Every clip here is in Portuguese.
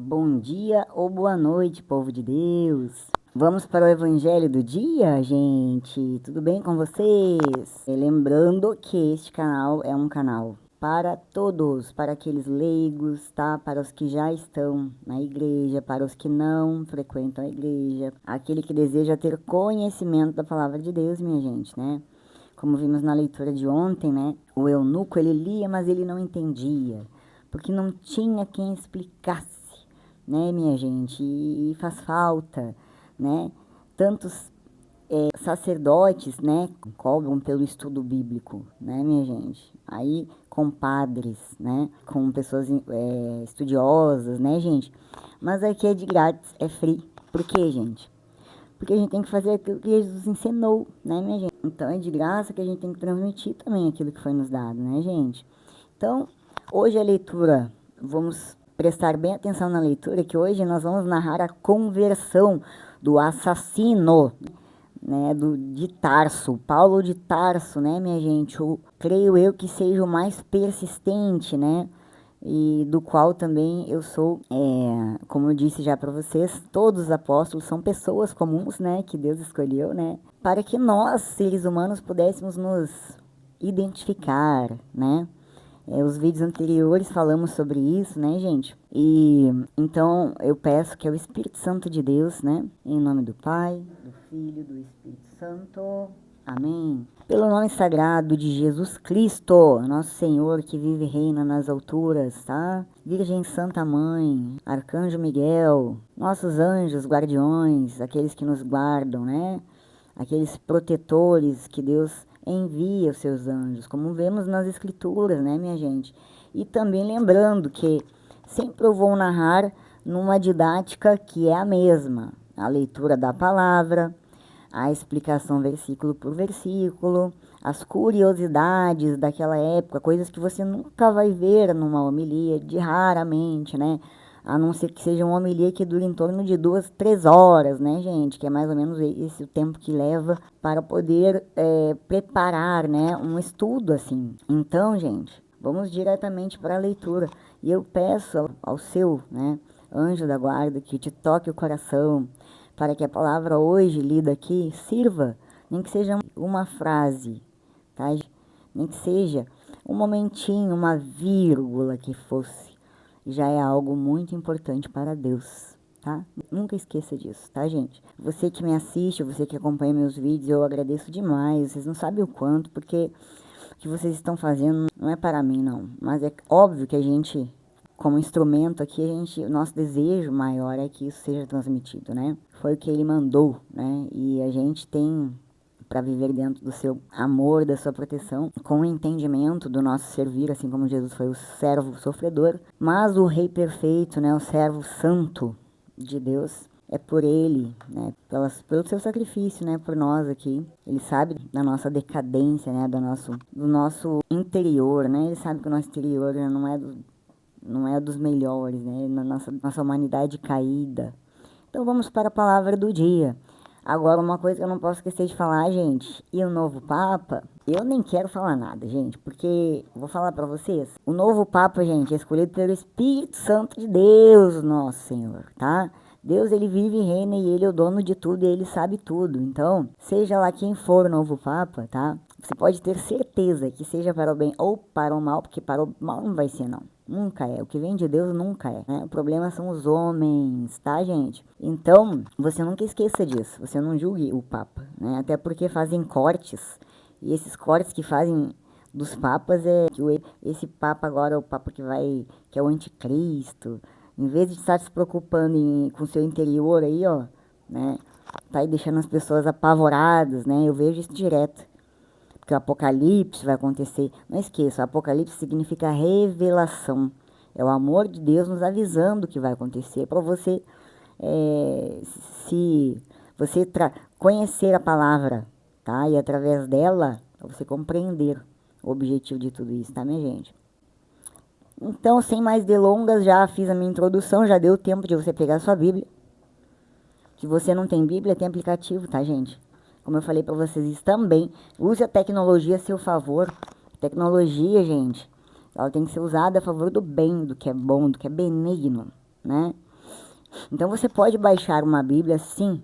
Bom dia ou boa noite, povo de Deus. Vamos para o evangelho do dia, gente? Tudo bem com vocês? Lembrando que este canal é um canal para todos, para aqueles leigos, tá? Para os que já estão na igreja, para os que não frequentam a igreja, aquele que deseja ter conhecimento da palavra de Deus, minha gente, né? Como vimos na leitura de ontem, né? O eunuco, ele lia, mas ele não entendia, porque não tinha quem explicasse, né, minha gente? E faz falta, né? Tantos sacerdotes, né, cobram pelo estudo bíblico, né, minha gente? Aí com padres, né, com pessoas estudiosas, né, gente? Mas aqui é de grátis, é free. Por quê, gente? Porque a gente tem que fazer aquilo que Jesus ensinou, né, minha gente? Então é de graça que a gente tem que transmitir também aquilo que foi nos dado, né, gente? Então, hoje a leitura, vamos prestar bem atenção na leitura, que hoje nós vamos narrar a conversão do assassino, né, de Tarso, Paulo de Tarso, né, minha gente? Creio eu que seja o mais persistente, né? E do qual também eu sou, como eu disse já para vocês, todos os apóstolos são pessoas comuns, né, que Deus escolheu, né, para que nós, seres humanos, pudéssemos nos identificar, né. Os vídeos anteriores falamos sobre isso, né, gente? E então eu peço que é o Espírito Santo de Deus, né, em nome do Pai, do Filho, do Espírito Santo. Amém. Pelo nome sagrado de Jesus Cristo, nosso Senhor que vive e reina nas alturas, tá? Virgem Santa Mãe, Arcanjo Miguel, nossos anjos guardiões, aqueles que nos guardam, né? Aqueles protetores que Deus envia os seus anjos, como vemos nas escrituras, né, minha gente? E também lembrando que sempre eu vou narrar numa didática que é a mesma, a leitura da palavra, a explicação versículo por versículo, as curiosidades daquela época, coisas que você nunca vai ver numa homilia, de raramente, né? A não ser que seja uma homilia que dure em torno de 2, 3 horas, né, gente? Que é mais ou menos esse o tempo que leva para poder preparar, né, um estudo assim. Então, gente, vamos diretamente para a leitura. E eu peço ao seu, né, anjo da guarda que te toque o coração, para que a palavra hoje lida aqui sirva, nem que seja uma frase, tá? Nem que seja um momentinho, uma vírgula que fosse, já é algo muito importante para Deus, tá? Nunca esqueça disso, tá, gente? Você que me assiste, você que acompanha meus vídeos, eu agradeço demais. Vocês não sabem o quanto, porque o que vocês estão fazendo não é para mim, não. Mas é óbvio que a gente, como instrumento aqui, o nosso desejo maior é que isso seja transmitido, né? Foi o que ele mandou, né? E a gente tem para viver dentro do seu amor, da sua proteção, com o entendimento do nosso servir, assim como Jesus foi o servo sofredor, mas o Rei perfeito, né, o servo santo de Deus, é por ele, né, pelo seu sacrifício, né, por nós aqui. Ele sabe da nossa decadência, né, do nosso interior, né, ele sabe que o nosso interior não é dos melhores, né, na nossa humanidade caída. Então vamos para a palavra do dia. Agora, uma coisa que eu não posso esquecer de falar, gente, e o novo Papa, eu nem quero falar nada, gente, porque, vou falar pra vocês, o novo Papa, gente, é escolhido pelo Espírito Santo de Deus, nosso Senhor, tá? Deus, ele vive e reina e ele é o dono de tudo e ele sabe tudo. Então, seja lá quem for o novo Papa, tá? Você pode ter certeza que seja para o bem ou para o mal, porque para o mal não vai ser, não. Nunca é. O que vem de Deus nunca é, né? O problema são os homens, tá, gente? Então, você nunca esqueça disso. Você não julgue o Papa, né? Até porque fazem cortes. E esses cortes que fazem dos papas é que esse Papa agora é o Papa que é o anticristo. Em vez de estar se preocupando com o seu interior aí, ó, né? Tá aí deixando as pessoas apavoradas, né? Eu vejo isso direto. Que o Apocalipse vai acontecer. Não esqueça, o Apocalipse significa revelação. É o amor de Deus nos avisando o que vai acontecer. Para você, se você conhecer a palavra, tá? E através dela, pra você compreender o objetivo de tudo isso, tá, minha gente? Então, sem mais delongas, já fiz a minha introdução, já deu tempo de você pegar a sua Bíblia. Se você não tem Bíblia, tem aplicativo, tá, gente? Como eu falei para vocês, isso também. Use a tecnologia a seu favor. Tecnologia, gente, ela tem que ser usada a favor do bem, do que é bom, do que é benigno, né? Então você pode baixar uma Bíblia, sim,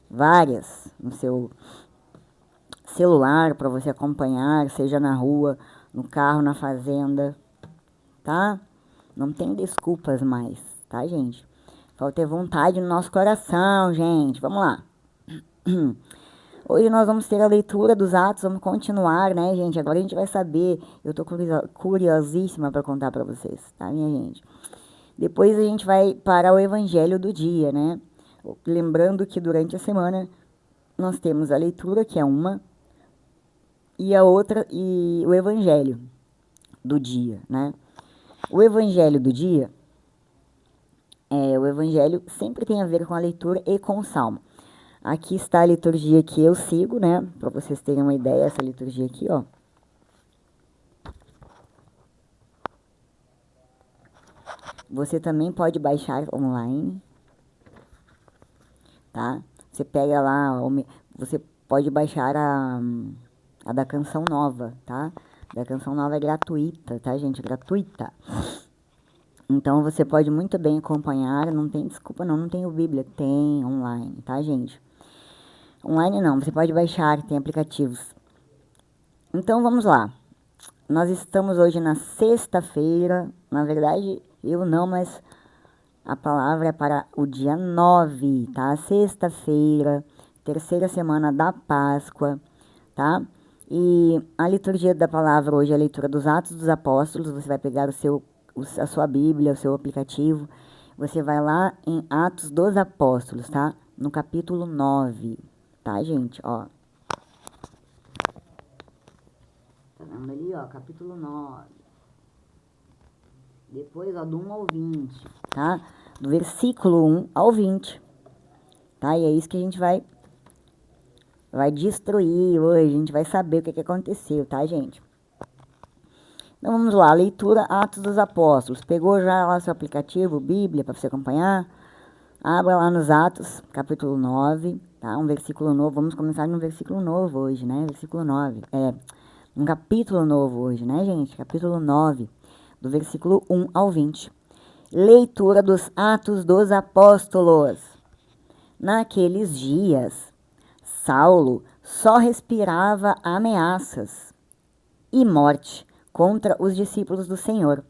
várias, no seu celular para você acompanhar, seja na rua, no carro, na fazenda, tá? Não tem desculpas mais, tá, gente? Falta ter vontade no nosso coração, gente. Vamos lá. Hoje nós vamos ter a leitura dos Atos, vamos continuar, né, gente? Agora a gente vai saber, eu tô curiosíssima para contar para vocês, tá, minha gente? Depois a gente vai para o Evangelho do dia, né? Lembrando que durante a semana nós temos a leitura, que é uma, e a outra, e o Evangelho do dia, né? O Evangelho do dia, o Evangelho sempre tem a ver com a leitura e com o Salmo. Aqui está a liturgia que eu sigo, né? Para vocês terem uma ideia, essa liturgia aqui, ó. Você também pode baixar online, tá? Você pega lá, você pode baixar a da Canção Nova, tá? Da Canção Nova é gratuita, tá, gente? Gratuita. Então você pode muito bem acompanhar, não tem desculpa não tenho Bíblia, tem online, tá, gente? Online não, você pode baixar, tem aplicativos. Então vamos lá. Nós estamos hoje na sexta-feira, na verdade eu não, mas a palavra é para o dia 9, tá? Sexta-feira, terceira semana da Páscoa, tá? E a liturgia da palavra hoje é a leitura dos Atos dos Apóstolos. Você vai pegar a sua Bíblia, o seu aplicativo. Você vai lá em Atos dos Apóstolos, tá? No capítulo 9, tá, gente? Ó. Tá vendo ali, ó? Capítulo 9. Depois, ó, do 1 ao 20, tá? Do versículo 1 ao 20, tá? E é isso que a gente vai destruir hoje, a gente vai saber o que aconteceu, tá, gente? Então, vamos lá, leitura Atos dos Apóstolos. Pegou já lá seu aplicativo, Bíblia, para você acompanhar? Abra lá nos Atos, capítulo 9, tá? Um versículo novo, vamos começar num versículo novo hoje, né? Versículo 9, um capítulo novo hoje, né, gente? Capítulo 9, do versículo 1 ao 20. Leitura dos Atos dos Apóstolos. Naqueles dias, Saulo só respirava ameaças e morte contra os discípulos do Senhor.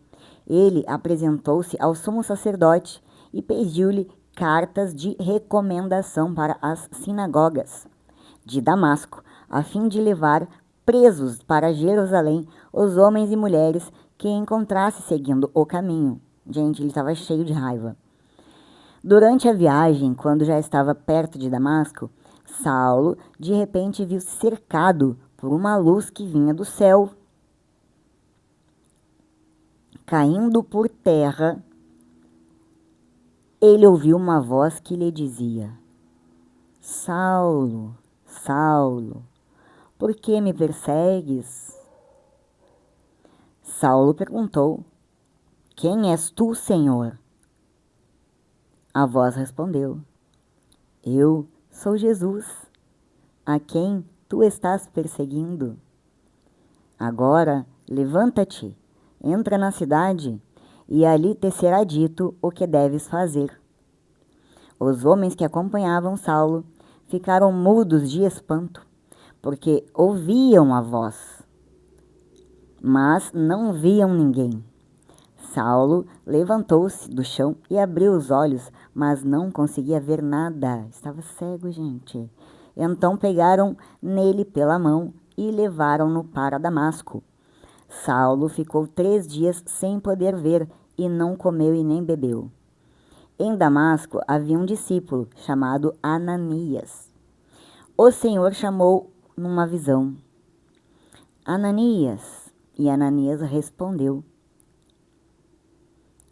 Ele apresentou-se ao sumo sacerdote e pediu-lhe cartas de recomendação para as sinagogas de Damasco, a fim de levar presos para Jerusalém os homens e mulheres que encontrasse seguindo o caminho. Gente, ele estava cheio de raiva. Durante a viagem, quando já estava perto de Damasco, Saulo de repente viu-se cercado por uma luz que vinha do céu. Caindo por terra, ele ouviu uma voz que lhe dizia: Saulo, Saulo, por que me persegues? Saulo perguntou: Quem és tu, Senhor? A voz respondeu: Eu sou Jesus, a quem tu estás perseguindo. Agora levanta-te, entra na cidade, e ali te será dito o que deves fazer. Os homens que acompanhavam Saulo ficaram mudos de espanto, porque ouviam a voz, mas não viam ninguém. Saulo levantou-se do chão e abriu os olhos, mas não conseguia ver nada. Estava cego, gente. Então pegaram nele pela mão e levaram-no para Damasco. Saulo ficou 3 dias sem poder ver e não comeu e nem bebeu. Em Damasco havia um discípulo chamado Ananias. O Senhor chamou numa visão: Ananias. E Ananias respondeu: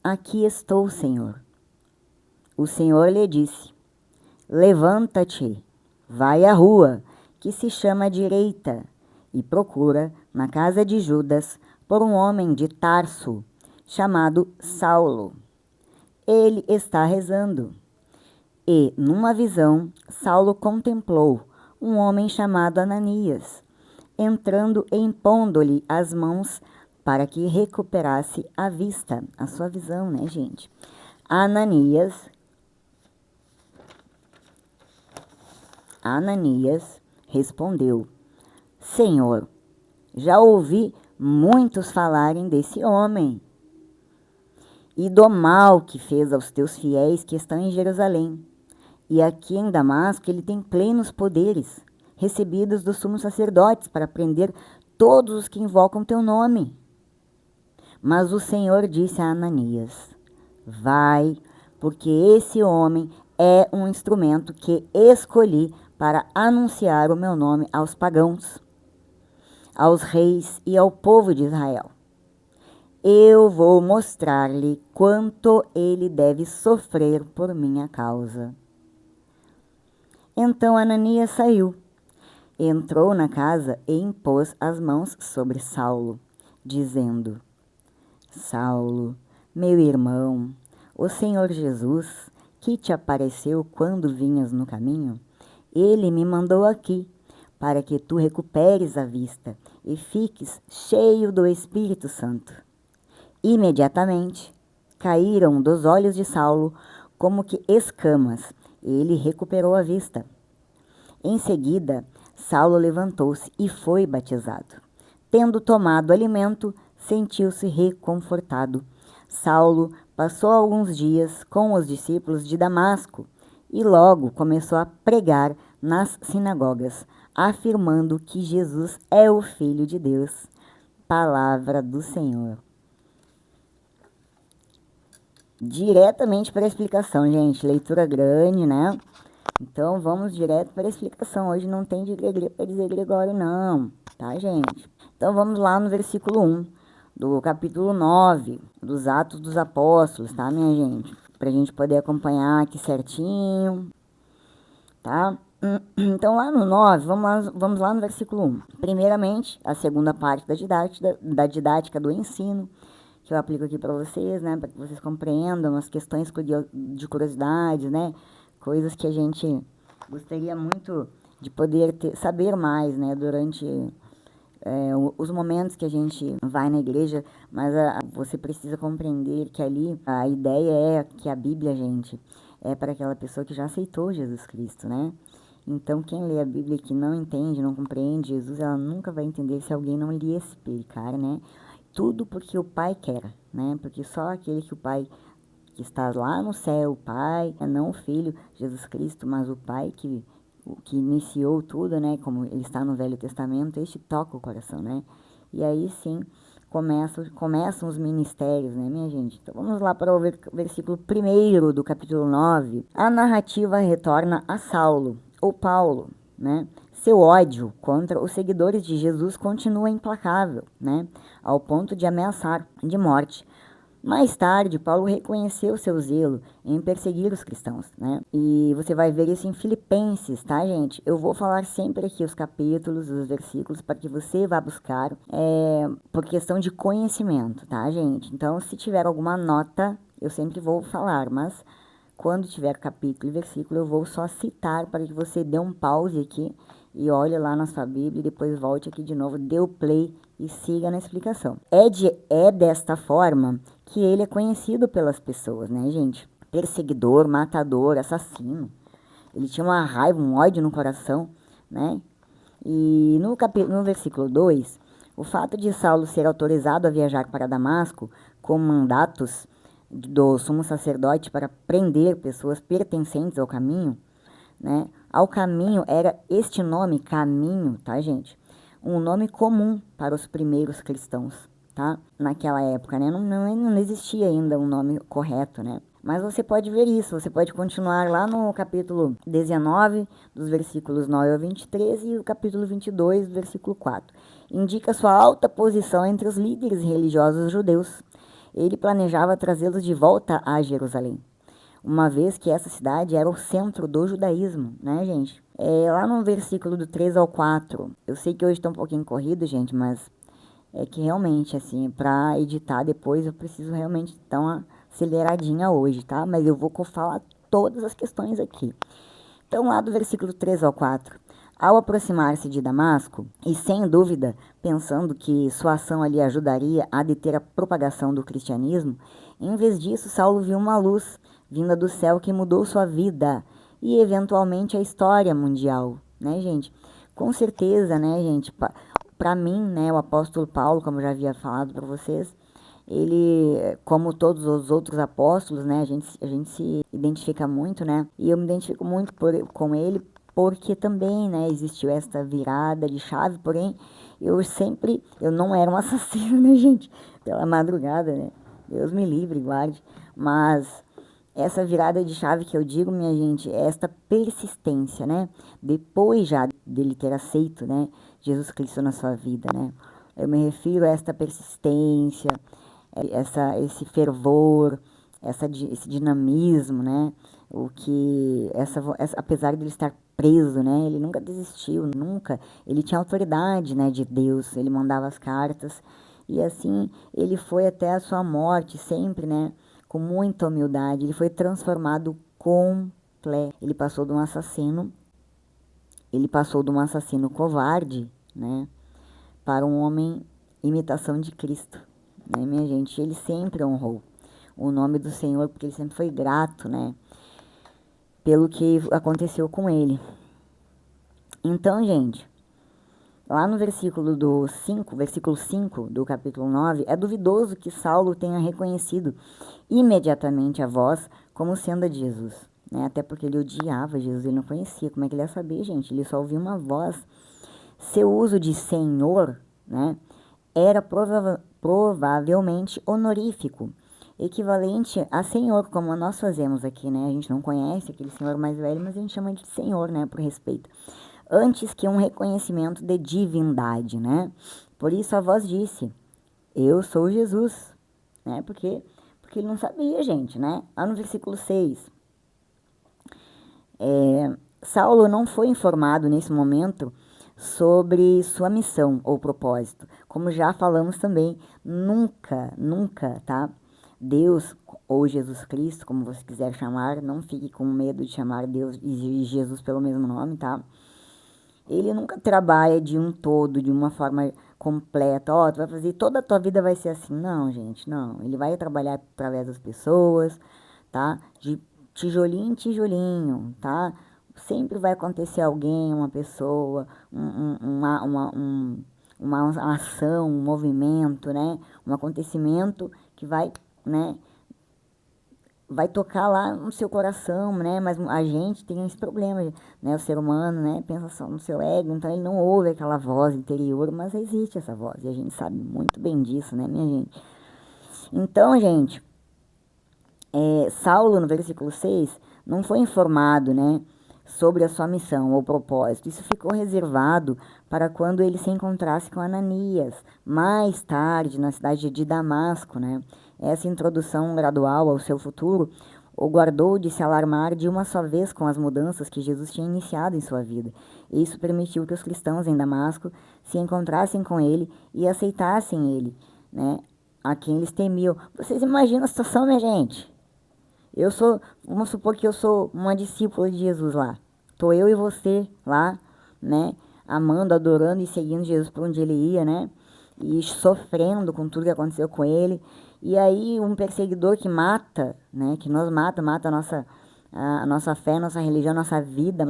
Aqui estou, Senhor. O Senhor lhe disse: Levanta-te, vai à rua, que se chama Direita, e procura, na casa de Judas, por um homem de Tarso, chamado Saulo. Ele está rezando. E, numa visão, Saulo contemplou um homem chamado Ananias, entrando e impondo-lhe as mãos para que recuperasse a vista, a sua visão, né, gente? Ananias Ananias respondeu: Senhor, já ouvi muitos falarem desse homem e do mal que fez aos teus fiéis que estão em Jerusalém. E aqui em Damasco ele tem plenos poderes, recebidos dos sumos sacerdotes, para prender todos os que invocam teu nome. Mas o Senhor disse a Ananias: vai, porque esse homem é um instrumento que escolhi para anunciar o meu nome aos pagãos, aos reis e ao povo de Israel. Eu vou mostrar-lhe quanto ele deve sofrer por minha causa. Então Ananias saiu, entrou na casa e impôs as mãos sobre Saulo, dizendo: Saulo, meu irmão, o Senhor Jesus, que te apareceu quando vinhas no caminho, ele me mandou aqui, para que tu recuperes a vista e fiques cheio do Espírito Santo. Imediatamente caíram dos olhos de Saulo como que escamas. Ele recuperou a vista. Em seguida, Saulo levantou-se e foi batizado. Tendo tomado alimento, sentiu-se reconfortado. Saulo passou alguns dias com os discípulos de Damasco e logo começou a pregar nas sinagogas, afirmando que Jesus é o Filho de Deus. Palavra do Senhor. Diretamente para a explicação, gente. Leitura grande, né? Então, vamos direto para a explicação. Hoje não tem de para dizer Gregório, não. Tá, gente? Então, vamos lá no versículo 1 do capítulo 9 dos Atos dos Apóstolos, tá, minha gente? Para a gente poder acompanhar aqui certinho, tá? Então, lá no 9, vamos lá no versículo 1. Primeiramente, a segunda parte da didática do ensino, que eu aplico aqui para vocês, né, para que vocês compreendam as questões de curiosidade, né, coisas que a gente gostaria muito de poder saber mais, né, durante os momentos que a gente vai na igreja, mas você precisa compreender que ali a ideia é que a Bíblia, gente, é para aquela pessoa que já aceitou Jesus Cristo, né? Então, quem lê a Bíblia que não entende, não compreende Jesus, ela nunca vai entender se alguém não lhe explicar, né? Tudo porque o Pai quer, né? Porque só aquele que o Pai que está lá no céu, o Pai, não o Filho, Jesus Cristo, mas o Pai que iniciou tudo, né? Como ele está no Velho Testamento, este toca o coração, né? E aí sim começam os ministérios, né, minha gente? Então vamos lá para o versículo 1 do capítulo 9. A narrativa retorna a Saulo, ou Paulo, né? Seu ódio contra os seguidores de Jesus continua implacável, né? Ao ponto de ameaçar de morte. Mais tarde, Paulo reconheceu seu zelo em perseguir os cristãos, né? E você vai ver isso em Filipenses, tá, gente? Eu vou falar sempre aqui os capítulos, os versículos, para que você vá buscar, por questão de conhecimento, tá, gente? Então, se tiver alguma nota, eu sempre vou falar, mas quando tiver capítulo e versículo, eu vou só citar para que você dê um pause aqui e olhe lá na sua Bíblia e depois volte aqui de novo, dê o play e siga na explicação. É desta forma que ele é conhecido pelas pessoas, né, gente? Perseguidor, matador, assassino. Ele tinha uma raiva, um ódio no coração, né? E no versículo 2, o fato de Saulo ser autorizado a viajar para Damasco com mandatos do sumo sacerdote para prender pessoas pertencentes ao caminho, né? Ao caminho era este nome, caminho, tá, gente? Um nome comum para os primeiros cristãos, tá? Naquela época, né? Não existia ainda um nome correto, né? Mas você pode ver isso, você pode continuar lá no capítulo 19, dos versículos 9 ao 23 e o capítulo 22, versículo 4. Indica sua alta posição entre os líderes religiosos judeus. Ele planejava trazê-los de volta a Jerusalém, uma vez que essa cidade era o centro do judaísmo, né, gente? Lá no versículo do 3 ao 4, eu sei que hoje está um pouquinho corrido, gente, mas é que realmente, assim, para editar depois eu preciso realmente dar uma aceleradinha hoje, tá? Mas eu vou falar todas as questões aqui. Então, lá do versículo 3 ao 4, ao aproximar-se de Damasco, e sem dúvida pensando que sua ação ali ajudaria a deter a propagação do cristianismo, em vez disso, Saulo viu uma luz vinda do céu que mudou sua vida e eventualmente a história mundial, né, gente? Com certeza, né, gente, para mim, né, o apóstolo Paulo, como eu já havia falado para vocês, ele, como todos os outros apóstolos, né, a gente se identifica muito, né, e eu me identifico muito com ele, porque também, né, existiu esta virada de chave, porém, eu não era um assassino, né, gente, pela madrugada, né, Deus me livre, guarde, mas essa virada de chave que eu digo, minha gente, é esta persistência, né, depois já dele ter aceito, né, Jesus Cristo na sua vida, né, eu me refiro a esta persistência, esse fervor, esse dinamismo, né? O que apesar de ele estar preso, né? Ele nunca desistiu, nunca. Ele tinha autoridade, né? De Deus. Ele mandava as cartas e assim ele foi até a sua morte sempre, né? Com muita humildade. Ele foi transformado completo. Ele passou de um assassino covarde, né? Para um homem imitação de Cristo, né, minha gente? Ele sempre honrou o nome do Senhor, porque ele sempre foi grato, né, pelo que aconteceu com ele. Então, gente, lá no versículo 5 do capítulo 9, é duvidoso que Saulo tenha reconhecido imediatamente a voz como sendo a de Jesus, né, até porque ele odiava Jesus, ele não conhecia. Como é que ele ia saber, gente? Ele só ouvia uma voz. Seu uso de Senhor, né, era provavelmente honorífico, equivalente a senhor, como nós fazemos aqui, né? A gente não conhece aquele senhor mais velho, mas a gente chama de senhor, né? Por respeito. Antes que um reconhecimento de divindade, né? Por isso a voz disse, eu sou Jesus, né? Porque ele não sabia, gente, né? Lá no versículo 6, Saulo não foi informado nesse momento sobre sua missão ou propósito. Como já falamos também, nunca, tá? Deus ou Jesus Cristo, como você quiser chamar, não fique com medo de chamar Deus e Jesus pelo mesmo nome, tá? Ele nunca trabalha de um todo, de uma forma completa. Ó, tu vai fazer, toda a tua vida vai ser assim. Não, gente, não. Ele vai trabalhar através das pessoas, tá? De tijolinho em tijolinho, tá? Sempre vai acontecer alguém, uma pessoa, uma ação, um movimento, né? Um acontecimento que vai, né? Vai tocar lá no seu coração, né? Mas a gente tem esse problema, né? O ser humano, né? Pensa só no seu ego, então ele não ouve aquela voz interior, mas existe essa voz, e a gente sabe muito bem disso, né, minha gente? Então, gente, Saulo, no versículo 6, não foi informado, né, sobre a sua missão ou propósito. Isso ficou reservado para quando ele se encontrasse com Ananias, mais tarde, na cidade de Damasco, né? Essa introdução gradual ao seu futuro o guardou de se alarmar de uma só vez com as mudanças que Jesus tinha iniciado em sua vida. Isso permitiu que os cristãos em Damasco se encontrassem com ele e aceitassem ele, né, a quem eles temiam. Vocês imaginam a situação, minha gente? Vamos supor que eu sou uma discípula de Jesus lá. Tô eu e você lá, né? Amando, adorando e seguindo Jesus por onde ele ia, né? E sofrendo com tudo que aconteceu com ele. E aí um perseguidor que mata, né? Que nos mata a nossa fé, a nossa religião, a nossa vida,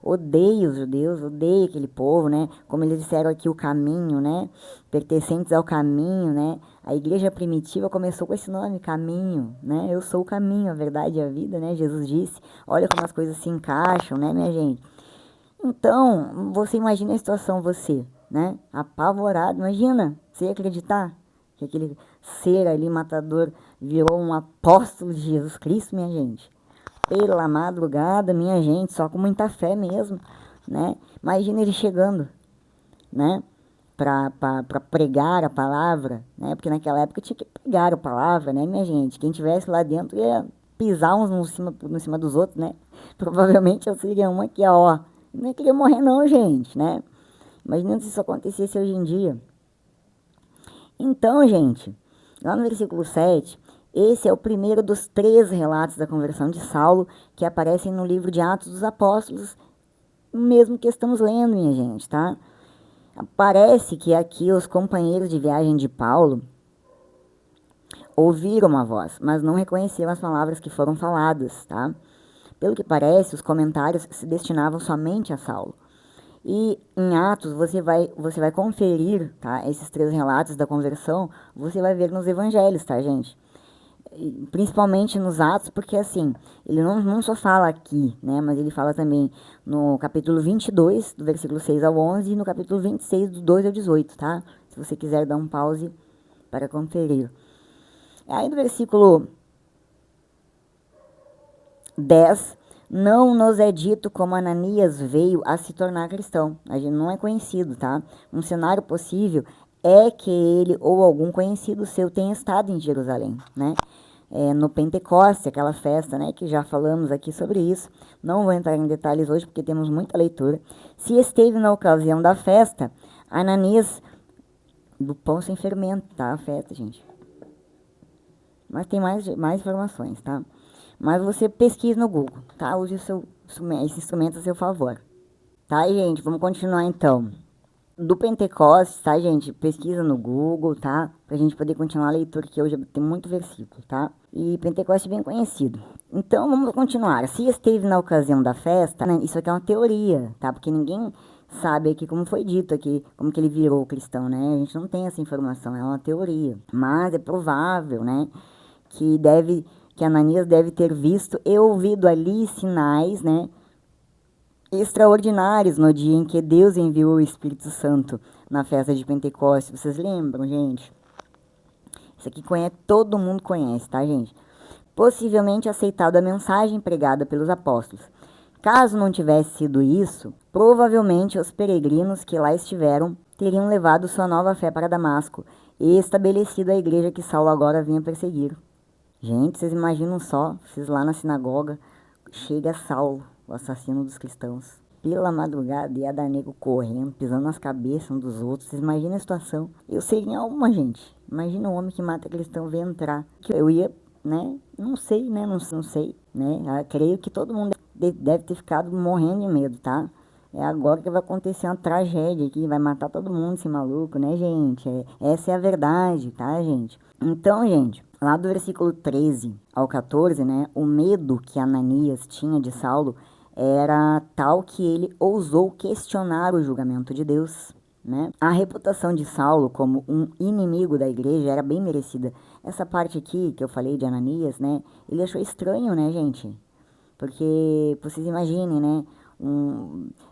odeia os judeus, odeia aquele povo, né? Como eles disseram aqui, o caminho, né? Pertencentes ao caminho, né? A igreja primitiva começou com esse nome, caminho, né? Eu sou o caminho, a verdade e a vida, né? Jesus disse. Olha como as coisas se encaixam, né, minha gente? Então, você imagina a situação, você, né? Apavorado, imagina, você ia acreditar que aquele ser ali, matador, virou um apóstolo de Jesus Cristo, minha gente? Pela madrugada, minha gente, só com muita fé mesmo, né? Imagina ele chegando, né? Para pregar a palavra, né? Porque naquela época tinha que pregar a palavra, né, minha gente? Quem tivesse lá dentro ia pisar uns no cima dos outros, né? Provavelmente eu seria uma que, ó, não queria morrer não, gente, né? Imagina se isso acontecesse hoje em dia. Então, gente, lá no versículo 7, esse é o primeiro dos 3 relatos da conversão de Saulo que aparecem no livro de Atos dos Apóstolos, mesmo que estamos lendo, minha gente, tá? Parece que aqui os companheiros de viagem de Paulo ouviram uma voz, mas não reconheceram as palavras que foram faladas, tá? Pelo que parece, os comentários se destinavam somente a Saulo. E em Atos você vai conferir, tá? Esses 3 relatos da conversão, você vai ver nos evangelhos, tá, gente? E, principalmente nos Atos, porque assim, ele não só fala aqui, né? Mas ele fala também no capítulo 22, do versículo 6 ao 11, e no capítulo 26, do 2 ao 18, tá? Se você quiser dar um pause para conferir. Aí no versículo 10, não nos é dito como Ananias veio a se tornar cristão. A gente não é conhecido, tá? Um cenário possível é que ele ou algum conhecido seu tenha estado em Jerusalém, né? No Pentecostes, aquela festa, né? Que já falamos aqui sobre isso. Não vou entrar em detalhes hoje porque temos muita leitura. Se esteve na ocasião da festa, Ananias, do pão sem fermento, tá? A festa, gente. Mas tem mais informações, tá? Mas você pesquisa no Google, tá? Use esse instrumento a seu favor. Tá, gente? Vamos continuar então. Do Pentecostes, tá, gente? Pesquisa no Google, tá? Pra gente poder continuar a leitura, que hoje tem muito versículo, tá? E Pentecostes é bem conhecido. Então, vamos continuar. Se esteve na ocasião da festa, né? Isso aqui é uma teoria, tá? Porque ninguém sabe aqui como foi dito aqui, como que ele virou cristão, né? A gente não tem essa informação, é uma teoria. Mas é provável, né? Que Ananias deve ter visto e ouvido ali sinais, né, extraordinários no dia em que Deus enviou o Espírito Santo na festa de Pentecostes. Vocês lembram, gente? Isso aqui todo mundo conhece, tá, gente? Possivelmente aceitado a mensagem pregada pelos apóstolos. Caso não tivesse sido isso, provavelmente os peregrinos que lá estiveram teriam levado sua nova fé para Damasco e estabelecido a igreja que Saulo agora vinha perseguir. Gente, vocês imaginam só, vocês lá na sinagoga, chega Saulo, o assassino dos cristãos, pela madrugada, ia dar nego correndo, pisando nas cabeças um dos outros. Vocês imaginam a situação? Eu seria uma, gente. Imagina um homem que mata cristão vir entrar. Eu ia, né? Não sei, né? Não sei, né? Eu creio que todo mundo deve ter ficado morrendo de medo, tá? É agora que vai acontecer uma tragédia aqui, vai matar todo mundo esse maluco, né, gente? Essa é a verdade, tá, gente? Então, gente, lá do versículo 13 ao 14, né, o medo que Ananias tinha de Saulo era tal que ele ousou questionar o julgamento de Deus, né? A reputação de Saulo como um inimigo da igreja era bem merecida. Essa parte aqui que eu falei de Ananias, né, ele achou estranho, né, gente? Porque vocês imaginem, né,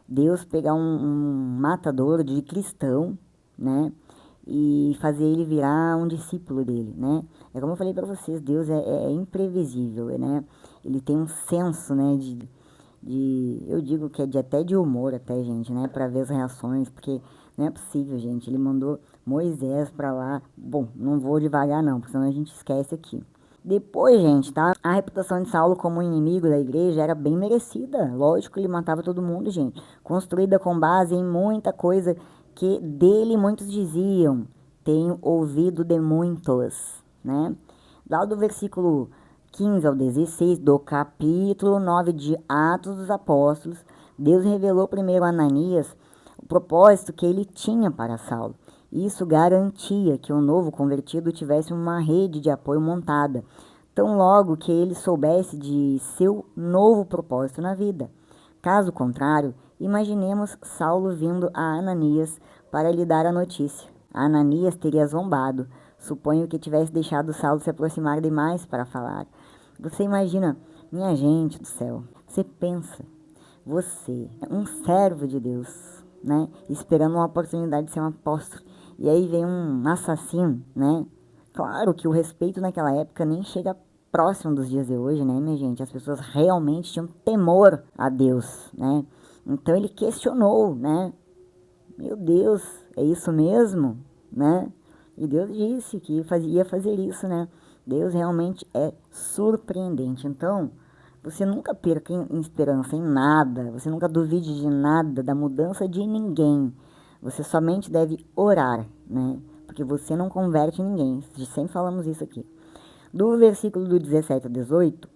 Deus pegar um matador de cristão, né, e fazer ele virar um discípulo dele, né? É como eu falei para vocês, Deus é imprevisível, né? Ele tem um senso, né, eu digo que é até de humor, até, gente, né, para ver as reações, porque não é possível, gente. Ele mandou Moisés para lá. Bom, não vou devagar não, porque senão a gente esquece aqui. Depois, gente, tá? A reputação de Saulo como inimigo da igreja era bem merecida. Lógico, ele matava todo mundo, gente. Construída com base em muita coisa que dele muitos diziam. Tenho ouvido de muitos, né? Lá do versículo 15 ao 16 do capítulo 9 de Atos dos Apóstolos, Deus revelou primeiro a Ananias o propósito que ele tinha para Saulo. Isso garantia que o novo convertido tivesse uma rede de apoio montada, tão logo que ele soubesse de seu novo propósito na vida. Caso contrário, imaginemos Saulo vindo a Ananias para lhe dar a notícia. Ananias teria zombado. Suponho que tivesse deixado Saulo se aproximar demais para falar. Você imagina, minha gente do céu, você pensa, você é um servo de Deus, né? Esperando uma oportunidade de ser um apóstolo. E aí vem um assassino, né? Claro que o respeito naquela época nem chega próximo dos dias de hoje, né, minha gente? As pessoas realmente tinham temor a Deus, né? Então ele questionou, né? Meu Deus, é isso mesmo, né? E Deus disse que ia fazer isso, né? Deus realmente é surpreendente. Então, você nunca perca esperança em nada, você nunca duvide de nada, da mudança de ninguém. Você somente deve orar, né? Porque você não converte ninguém. Sempre falamos isso aqui. Do versículo do 17 ao 18,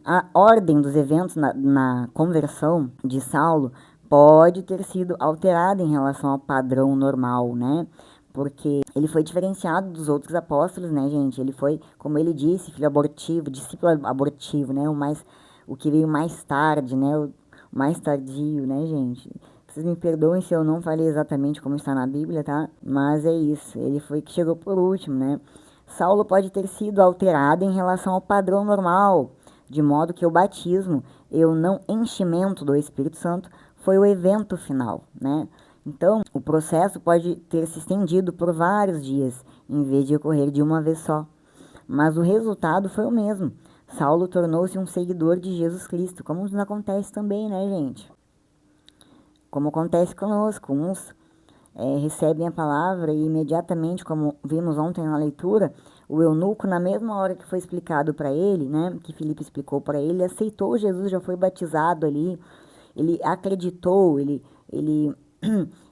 a ordem dos eventos na conversão de Saulo pode ter sido alterada em relação ao padrão normal, né? Porque ele foi diferenciado dos outros apóstolos, né, gente? Ele foi, como ele disse, filho abortivo, discípulo abortivo, né? O mais o que veio mais tarde, né? O mais tardio, né, gente? Vocês me perdoem se eu não falei exatamente como está na Bíblia, tá? Mas é isso, ele foi que chegou por último, né? Saulo pode ter sido alterado em relação ao padrão normal, de modo que o batismo e o não enchimento do Espírito Santo foi o evento final, né? Então, o processo pode ter se estendido por vários dias, em vez de ocorrer de uma vez só. Mas o resultado foi o mesmo. Saulo tornou-se um seguidor de Jesus Cristo, como nos acontece também, né, gente? Como acontece conosco, uns recebem a palavra e imediatamente, como vimos ontem na leitura, o eunuco, na mesma hora que foi explicado para ele, né, que Filipe explicou para ele, aceitou Jesus, já foi batizado ali, ele acreditou, ele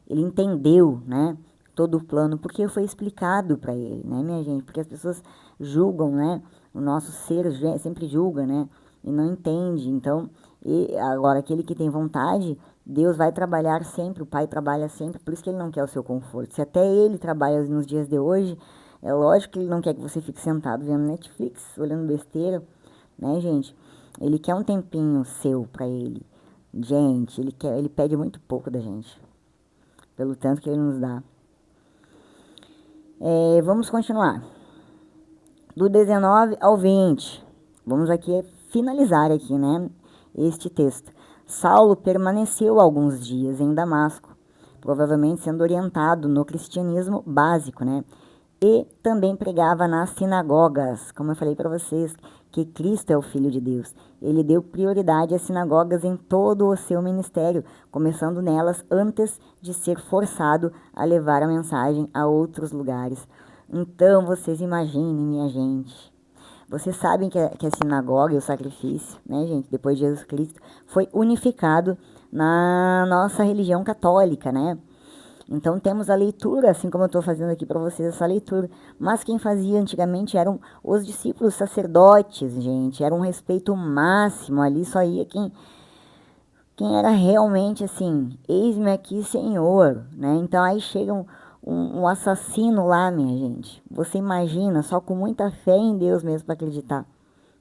entendeu, né, todo o plano, porque foi explicado para ele, né, minha gente, porque as pessoas julgam, né, o nosso ser sempre julga, né, e não entende. Então, e agora aquele que tem vontade, Deus vai trabalhar sempre, o Pai trabalha sempre, por isso que ele não quer o seu conforto. Se até ele trabalha nos dias de hoje, é lógico que ele não quer que você fique sentado vendo Netflix, olhando besteira, né, gente? Ele quer um tempinho seu para ele. Gente, ele pede muito pouco da gente, pelo tanto que ele nos dá. Vamos continuar. Do 19 ao 20. Vamos aqui finalizar aqui, né, este texto. Saulo permaneceu alguns dias em Damasco, provavelmente sendo orientado no cristianismo básico, né? E também pregava nas sinagogas, como eu falei para vocês, que Cristo é o Filho de Deus. Ele deu prioridade às sinagogas em todo o seu ministério, começando nelas antes de ser forçado a levar a mensagem a outros lugares. Então, vocês imaginem, minha gente. Vocês sabem que a sinagoga e o sacrifício, né, gente, depois de Jesus Cristo, foi unificado na nossa religião católica, né? Então temos a leitura, assim como eu estou fazendo aqui para vocês essa leitura. Mas quem fazia antigamente eram os discípulos sacerdotes, gente. Era um respeito máximo ali, só ia quem era realmente assim, eis-me aqui, Senhor, né? Então aí chega um assassino lá, minha gente. Você imagina, só com muita fé em Deus mesmo para acreditar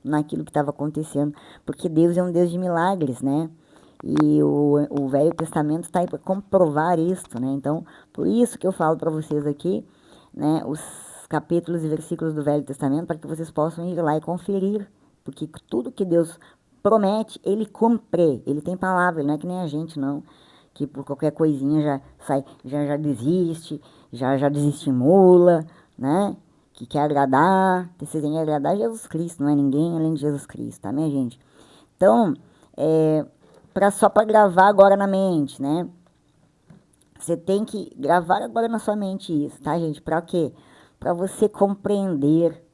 naquilo que estava acontecendo. Porque Deus é um Deus de milagres, né? E o Velho Testamento está aí para comprovar isso, né? Então, por isso que eu falo para vocês aqui, né, os capítulos e versículos do Velho Testamento, para que vocês possam ir lá e conferir. Porque tudo que Deus promete, Ele cumpre. Ele tem palavra, ele não é que nem a gente, não. Que por qualquer coisinha já sai, já desiste, já desestimula, né? Que quer agradar, vocês têm que agradar Jesus Cristo, não é ninguém além de Jesus Cristo, tá, minha gente? Então, só para gravar agora na mente, né? Você tem que gravar agora na sua mente isso, tá, gente? Para quê? Para você compreender,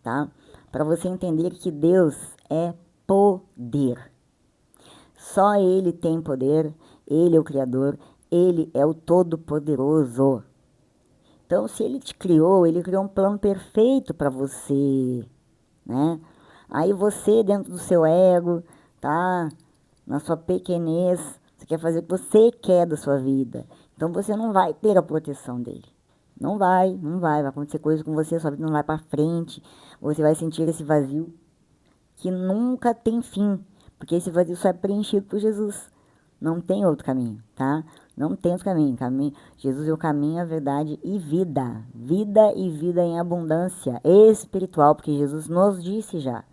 tá? Para você entender que Deus é poder. Só Ele tem poder, Ele é o Criador, Ele é o Todo-Poderoso. Então, se Ele te criou, Ele criou um plano perfeito para você, né? Aí você, dentro do seu ego, tá? Na sua pequenez, você quer fazer o que você quer da sua vida. Então você não vai ter a proteção dele. Não vai. Vai acontecer coisa com você, sua vida não vai para frente. Você vai sentir esse vazio que nunca tem fim. Porque esse vazio só é preenchido por Jesus. Não tem outro caminho, tá? Não tem outro caminho. Jesus é o caminho, a verdade e vida. Vida e vida em abundância espiritual. Porque Jesus nos disse já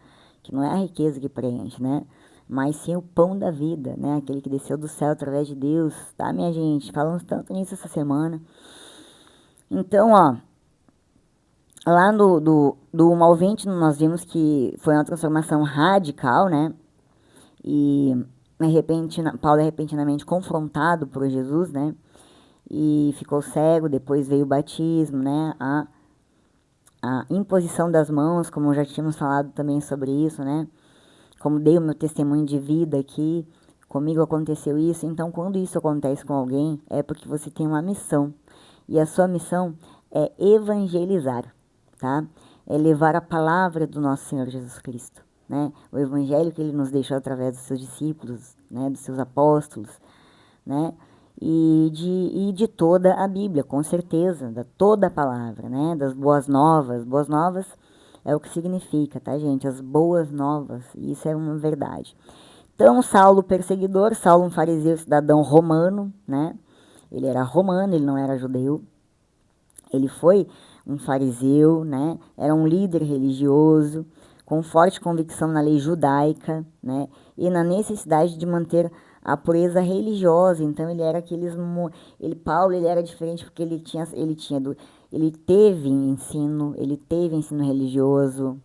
que não é a riqueza que preenche, né? Mas sim o pão da vida, né? Aquele que desceu do céu através de Deus, tá, minha gente? Falamos tanto nisso essa semana. Então, ó, lá do 1 ao 20, nós vimos que foi uma transformação radical, né? E Paulo é repentinamente confrontado por Jesus, né? E ficou cego, depois veio o batismo, né? A imposição das mãos, como já tínhamos falado também sobre isso, né? Como dei o meu testemunho de vida aqui, comigo aconteceu isso. Então, quando isso acontece com alguém, é porque você tem uma missão. E a sua missão é evangelizar, tá? É levar a palavra do nosso Senhor Jesus Cristo, né? O evangelho que Ele nos deixou através dos seus discípulos, né? Dos seus apóstolos, né? E de toda a Bíblia, com certeza, da toda a palavra, né? Das boas novas. Boas novas É o que significa, tá, gente? As boas novas. Isso é uma verdade. Então, Saulo perseguidor, Saulo um fariseu, cidadão romano, né? Ele era romano, ele não era judeu. Ele foi um fariseu, né? Era um líder religioso, com forte convicção na lei judaica, né? E na necessidade de manter a pureza religiosa. Então ele era Paulo, ele era diferente porque ele teve ensino religioso.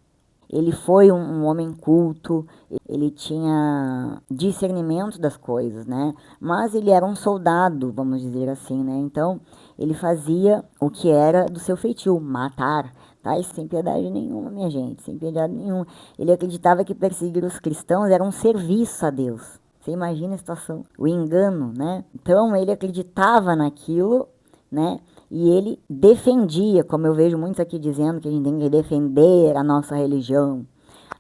Ele foi um homem culto, ele tinha discernimento das coisas, né? Mas ele era um soldado, vamos dizer assim, né? Então, ele fazia o que era do seu feitio, matar, tá? E sem piedade nenhuma, minha gente, sem piedade nenhuma. Ele acreditava que perseguir os cristãos era um serviço a Deus. Você imagina a situação, o engano, né? Então, ele acreditava naquilo, né? E ele defendia, como eu vejo muitos aqui dizendo que a gente tem que defender a nossa religião.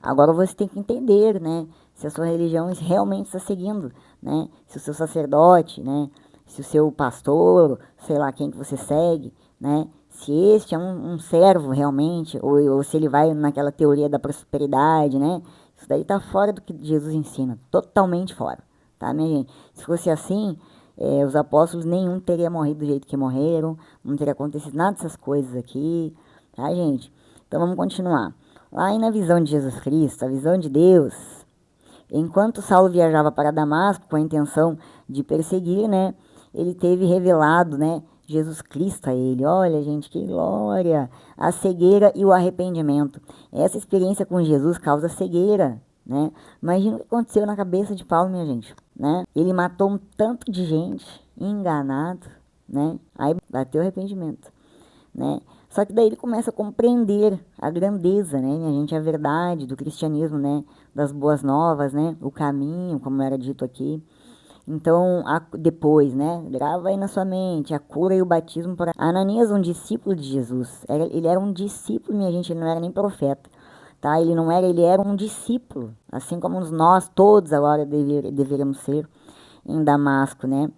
Agora você tem que entender, né? Se a sua religião realmente está seguindo, né? Se o seu sacerdote, né? Se o seu pastor, sei lá quem que você segue, né? Se este é um servo realmente, ou se ele vai naquela teoria da prosperidade, né? Isso daí está fora do que Jesus ensina, totalmente fora, tá, minha gente? Se fosse assim, os apóstolos nenhum teria morrido do jeito que morreram, não teria acontecido nada dessas coisas aqui, tá, gente? Então vamos continuar. Lá na visão de Jesus Cristo, a visão de Deus, enquanto Saulo viajava para Damasco com a intenção de perseguir, né, ele teve revelado, né, Jesus Cristo a ele. Olha, gente, que glória! A cegueira e o arrependimento. Essa experiência com Jesus causa cegueira, né? Imagina o que aconteceu na cabeça de Paulo, minha gente, né? Ele matou um tanto de gente, enganado, né? Aí bateu arrependimento, né? Só que daí ele começa a compreender a grandeza, né, minha gente, a verdade do cristianismo, né? Das boas novas, né? O caminho, como era dito aqui. Então, depois, né, grava aí na sua mente, a cura e o batismo para Ananias, um discípulo de Jesus. Ele era um discípulo, minha gente, ele não era nem profeta, tá? Ele era um discípulo, assim como nós todos agora deveríamos ser em Damasco, né?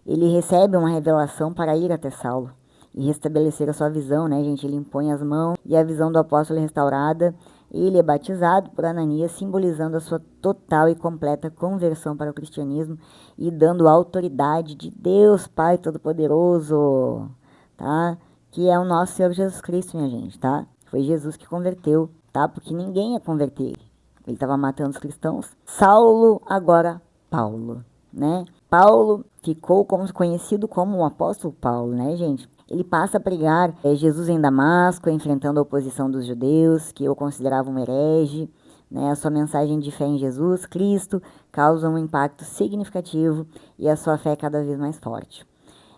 Ele recebe uma revelação para ir até Saulo e restabelecer a sua visão, né, gente? Ele impõe as mãos e a visão do apóstolo é restaurada. Ele é batizado por Ananias, simbolizando a sua total e completa conversão para o cristianismo e dando a autoridade de Deus Pai Todo-Poderoso, tá? Que é o nosso Senhor Jesus Cristo, minha gente, tá? Foi Jesus que converteu, tá? Porque ninguém ia converter ele. Ele estava matando os cristãos. Saulo, agora Paulo, né? Paulo ficou conhecido como o apóstolo Paulo, né, gente? Ele passa a pregar Jesus em Damasco, enfrentando a oposição dos judeus, que o consideravam um herege, né? A sua mensagem de fé em Jesus Cristo causa um impacto significativo e a sua fé é cada vez mais forte.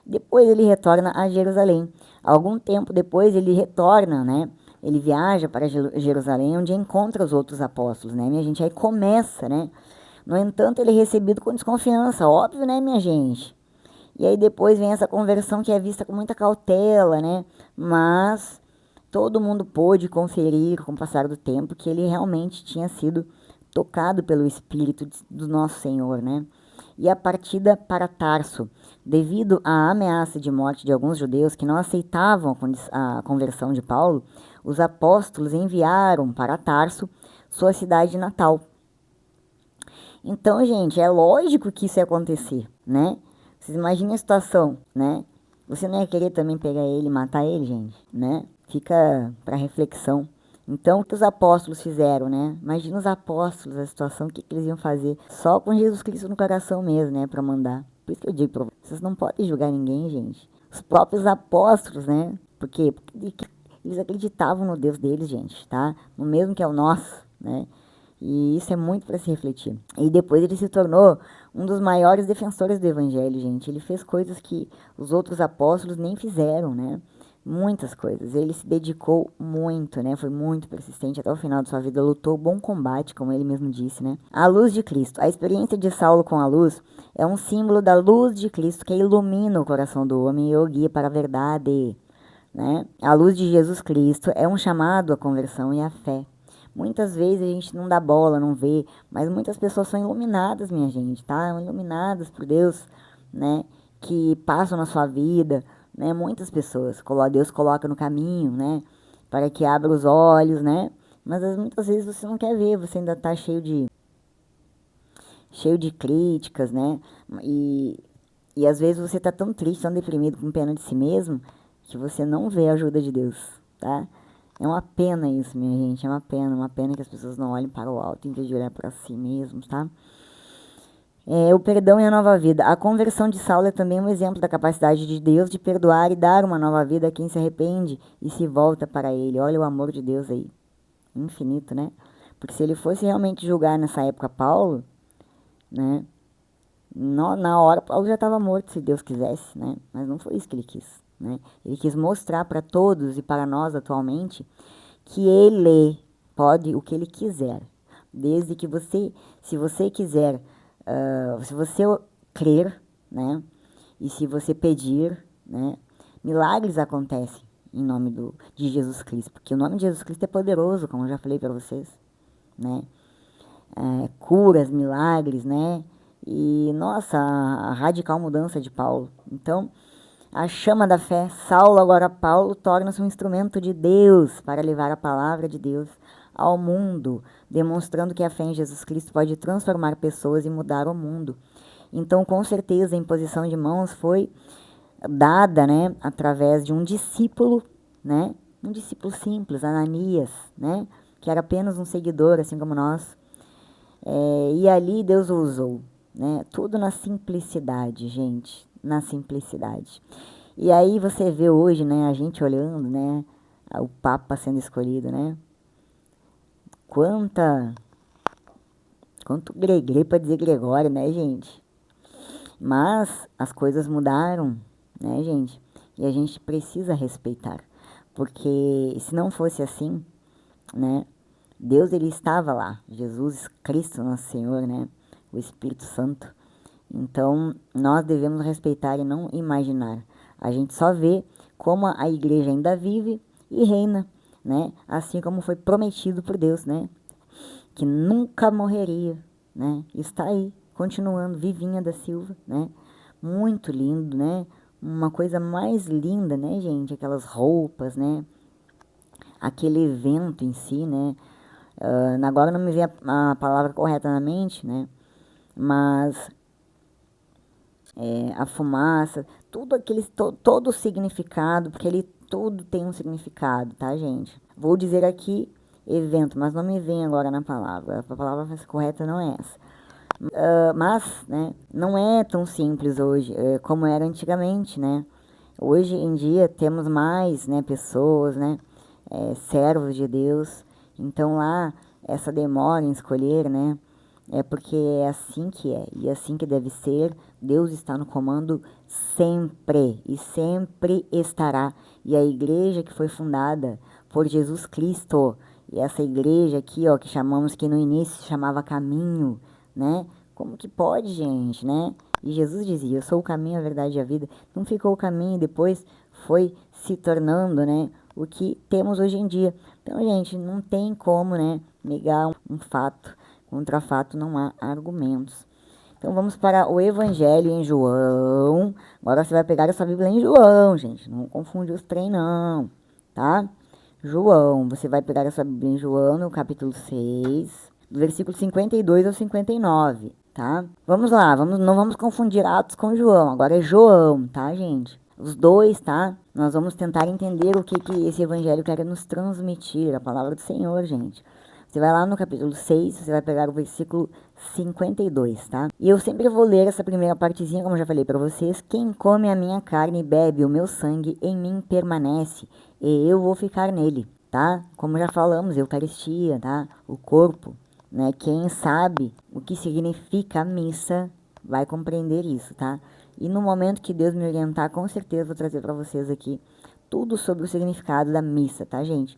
Depois ele retorna a Jerusalém. Algum tempo depois ele retorna, né? Ele viaja para Jerusalém, onde encontra os outros apóstolos, né, minha gente? Aí começa, né? No entanto, ele é recebido com desconfiança, óbvio, né, minha gente? E aí depois vem essa conversão que é vista com muita cautela, né? Mas todo mundo pôde conferir com o passar do tempo que ele realmente tinha sido tocado pelo Espírito do nosso Senhor, né? E a partida para Tarso, devido à ameaça de morte de alguns judeus que não aceitavam a conversão de Paulo, os apóstolos enviaram para Tarso, sua cidade natal. Então, gente, é lógico que isso ia acontecer, né? Vocês imaginem a situação, né? Você não ia querer também pegar ele e matar ele, gente, né? Fica para reflexão. Então, o que os apóstolos fizeram, né? Imagina os apóstolos, a situação, o que eles iam fazer. Só com Jesus Cristo no coração mesmo, né? Para mandar. Por isso que eu digo para vocês, não podem julgar ninguém, gente. Os próprios apóstolos, né? Por quê? Porque eles acreditavam no Deus deles, gente, tá? No mesmo que é o nosso, né? E isso é muito para se refletir. E depois ele se tornou um dos maiores defensores do evangelho, gente. Ele fez coisas que os outros apóstolos nem fizeram, né? Muitas coisas. Ele se dedicou muito, né? Foi muito persistente até o final de sua vida. Lutou bom combate, como ele mesmo disse, né? A luz de Cristo. A experiência de Saulo com a luz é um símbolo da luz de Cristo que ilumina o coração do homem e o guia para a verdade, né? A luz de Jesus Cristo é um chamado à conversão e à fé. Muitas vezes a gente não dá bola, não vê, mas muitas pessoas são iluminadas, minha gente, tá? Iluminadas por Deus, né? Que passam na sua vida, né? Muitas pessoas, Deus coloca no caminho, né? Para que abra os olhos, né? Mas muitas vezes você não quer ver, você ainda tá cheio de críticas, né? E às vezes você tá tão triste, tão deprimido, com pena de si mesmo, que você não vê a ajuda de Deus, tá? É uma pena isso, minha gente, é uma pena que as pessoas não olhem para o alto em vez de olhar para si mesmos, tá? O perdão e a nova vida. A conversão de Saulo é também um exemplo da capacidade de Deus de perdoar e dar uma nova vida a quem se arrepende e se volta para Ele. Olha o amor de Deus aí, infinito, né? Porque se ele fosse realmente julgar nessa época Paulo, né? Na hora Paulo já estava morto, se Deus quisesse, né? Mas não foi isso que ele quis, né? Ele quis mostrar para todos e para nós atualmente que ele pode o que ele quiser, desde que você, se você quiser, se você crer, né? E se você pedir, né? Milagres acontecem em nome de Jesus Cristo, porque o nome de Jesus Cristo é poderoso, como eu já falei para vocês, né? Curas, milagres, né? E, nossa, a radical mudança de Paulo. Então, a chama da fé, Saulo, agora Paulo, torna-se um instrumento de Deus para levar a palavra de Deus ao mundo, demonstrando que a fé em Jesus Cristo pode transformar pessoas e mudar o mundo. Então, com certeza, a imposição de mãos foi dada, né, através de um discípulo, né? Um discípulo simples, Ananias, né? Que era apenas um seguidor, assim como nós. E ali Deus o usou, né? Tudo na simplicidade, gente, na simplicidade. E aí você vê hoje, né, a gente olhando, né, o Papa sendo escolhido, né? Quanto greguê para dizer Gregório, né, gente? Mas as coisas mudaram, né, gente? E a gente precisa respeitar, porque se não fosse assim, né? Deus, ele estava lá, Jesus Cristo, nosso Senhor, né? O Espírito Santo. Então, nós devemos respeitar e não imaginar. A gente só vê como a igreja ainda vive e reina, né? Assim como foi prometido por Deus, né? Que nunca morreria, né? Está aí, continuando, Vivinha da Silva, né? Muito lindo, né? Uma coisa mais linda, né, gente? Aquelas roupas, né? Aquele evento em si, né? Agora não me vem a palavra correta na mente, né? Mas a fumaça, tudo aquele, todo o significado, porque ele tudo tem um significado, tá, gente? Vou dizer aqui evento, mas não me vem agora na palavra. A palavra correta não é essa. Mas, né, não é tão simples hoje como era antigamente, né? Hoje em dia temos mais, né, pessoas, né, servos de Deus. Então lá, essa demora em escolher, né, é porque é assim que é e assim que deve ser. Deus está no comando sempre e sempre estará. E a igreja que foi fundada por Jesus Cristo, e essa igreja aqui, ó, que chamamos, que no início se chamava Caminho, né? Como que pode, gente, né? E Jesus dizia, eu sou o caminho, a verdade e a vida. Não ficou o caminho e depois foi se tornando, né, o que temos hoje em dia. Então, gente, não tem como, né, negar um fato. Contra fato não há argumentos. Então vamos para o Evangelho em João. Agora você vai pegar essa Bíblia em João, gente. Não confunde os trem não, tá? João, você vai pegar essa Bíblia em João, no capítulo 6, do versículo 52 ao 59, tá? Vamos lá, não vamos confundir Atos com João. Agora é João, tá, gente? Os dois, tá? Nós vamos tentar entender o que esse Evangelho quer nos transmitir, a palavra do Senhor, gente. Você vai lá no capítulo 6, você vai pegar o versículo 52, tá? E eu sempre vou ler essa primeira partezinha, como eu já falei para vocês. Quem come a minha carne e bebe o meu sangue, em mim permanece, e eu vou ficar nele, tá? Como já falamos, Eucaristia, tá? O corpo, né? Quem sabe o que significa a missa vai compreender isso, tá? E no momento que Deus me orientar, com certeza vou trazer para vocês aqui tudo sobre o significado da missa, tá, gente?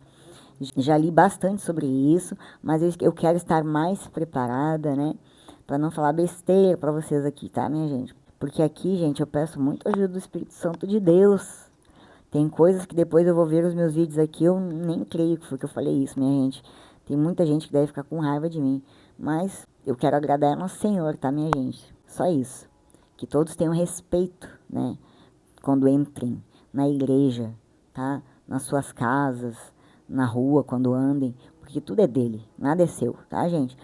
Já li bastante sobre isso, mas eu quero estar mais preparada, né? Para não falar besteira para vocês aqui, tá, minha gente? Porque aqui, gente, eu peço muito ajuda do Espírito Santo de Deus. Tem coisas que depois eu vou ver os meus vídeos aqui, eu nem creio que foi que eu falei isso, minha gente. Tem muita gente que deve ficar com raiva de mim. Mas eu quero agradar ao nosso Senhor, tá, minha gente? Só isso. Que todos tenham respeito, né? Quando entrem na igreja, tá? Nas suas casas, na rua, quando andem, porque porque tudo é dele, nada é seu, tá, gente?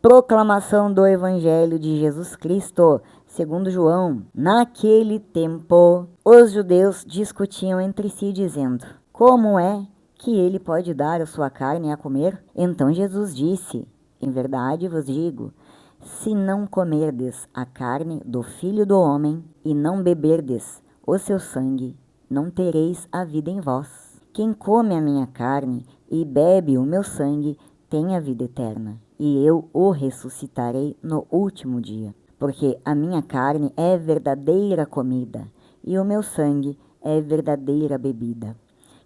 Proclamação do Evangelho de Jesus Cristo, segundo João. Naquele tempo, os judeus discutiam entre si, dizendo: como é que ele pode dar a sua carne a comer? Então Jesus disse: em verdade vos digo, se não comerdes a carne do Filho do Homem e não beberdes o seu sangue, não tereis a vida em vós. Quem come a minha carne e bebe o meu sangue tem a vida eterna, e eu o ressuscitarei no último dia. Porque a minha carne é verdadeira comida, e o meu sangue é verdadeira bebida.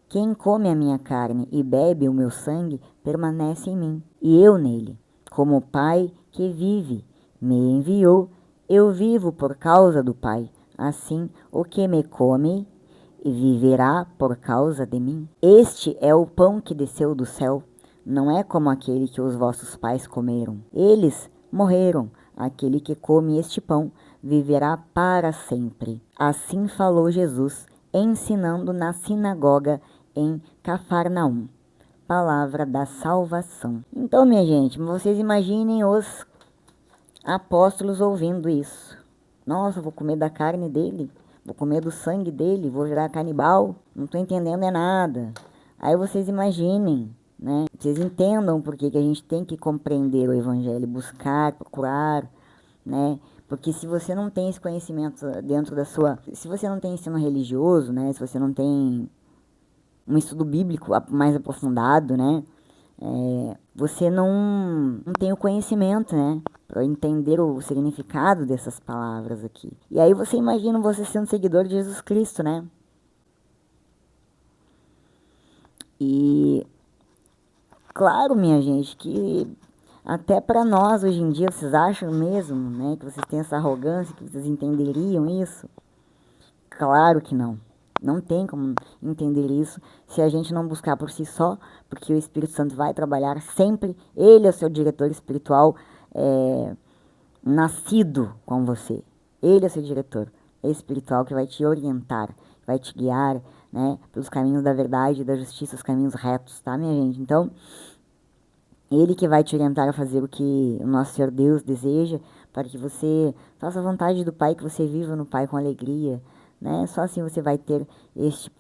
Quem come a minha carne e bebe o meu sangue permanece em mim, e eu nele. Como o Pai que vive me enviou, eu vivo por causa do Pai. Assim, o que me come viverá por causa de mim. Este é o pão que desceu do céu. Não é como aquele que os vossos pais comeram. Eles morreram. Aquele que come este pão viverá para sempre. Assim falou Jesus, ensinando na sinagoga em Cafarnaum. Palavra da salvação. Então, minha gente, vocês imaginem os apóstolos ouvindo isso. Nossa, vou comer da carne dele, vou comer do sangue dele, vou virar canibal, não estou entendendo é nada. Aí vocês imaginem, né? Vocês entendam por que a gente tem que compreender o Evangelho, buscar, procurar, né? Porque se você não tem esse conhecimento dentro da sua... Se você não tem ensino religioso, né? Se você não tem um estudo bíblico mais aprofundado, né? Você não tem o conhecimento, né? Para entender o significado dessas palavras aqui. E aí você imagina você sendo seguidor de Jesus Cristo, né? E claro, minha gente, que até para nós hoje em dia, vocês acham mesmo, né? Que vocês têm essa arrogância, que vocês entenderiam isso? Claro que não. Não tem como entender isso se a gente não buscar por si só, porque o Espírito Santo vai trabalhar sempre. Ele é o seu diretor espiritual nascido com você. Ele é o seu diretor espiritual que vai te orientar, vai te guiar, né, pelos caminhos da verdade, da justiça, os caminhos retos, tá, minha gente? Então, ele que vai te orientar a fazer o que o nosso Senhor Deus deseja, para que você faça a vontade do Pai, que você viva no Pai com alegria, né? Só assim você vai ter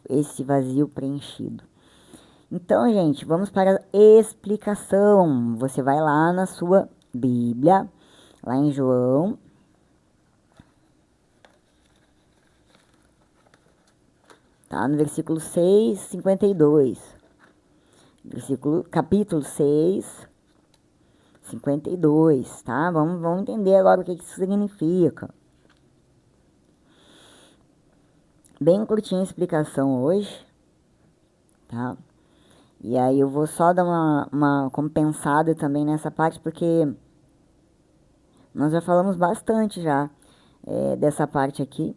este vazio preenchido. Então, gente, vamos para a explicação. Você vai lá na sua Bíblia, lá em João. Tá? No versículo 6, 52. Capítulo 6, 52, tá? Vamos entender agora o que isso significa. Bem curtinha a explicação hoje, tá? E aí eu vou só dar uma compensada também nessa parte, porque nós já falamos bastante já dessa parte aqui.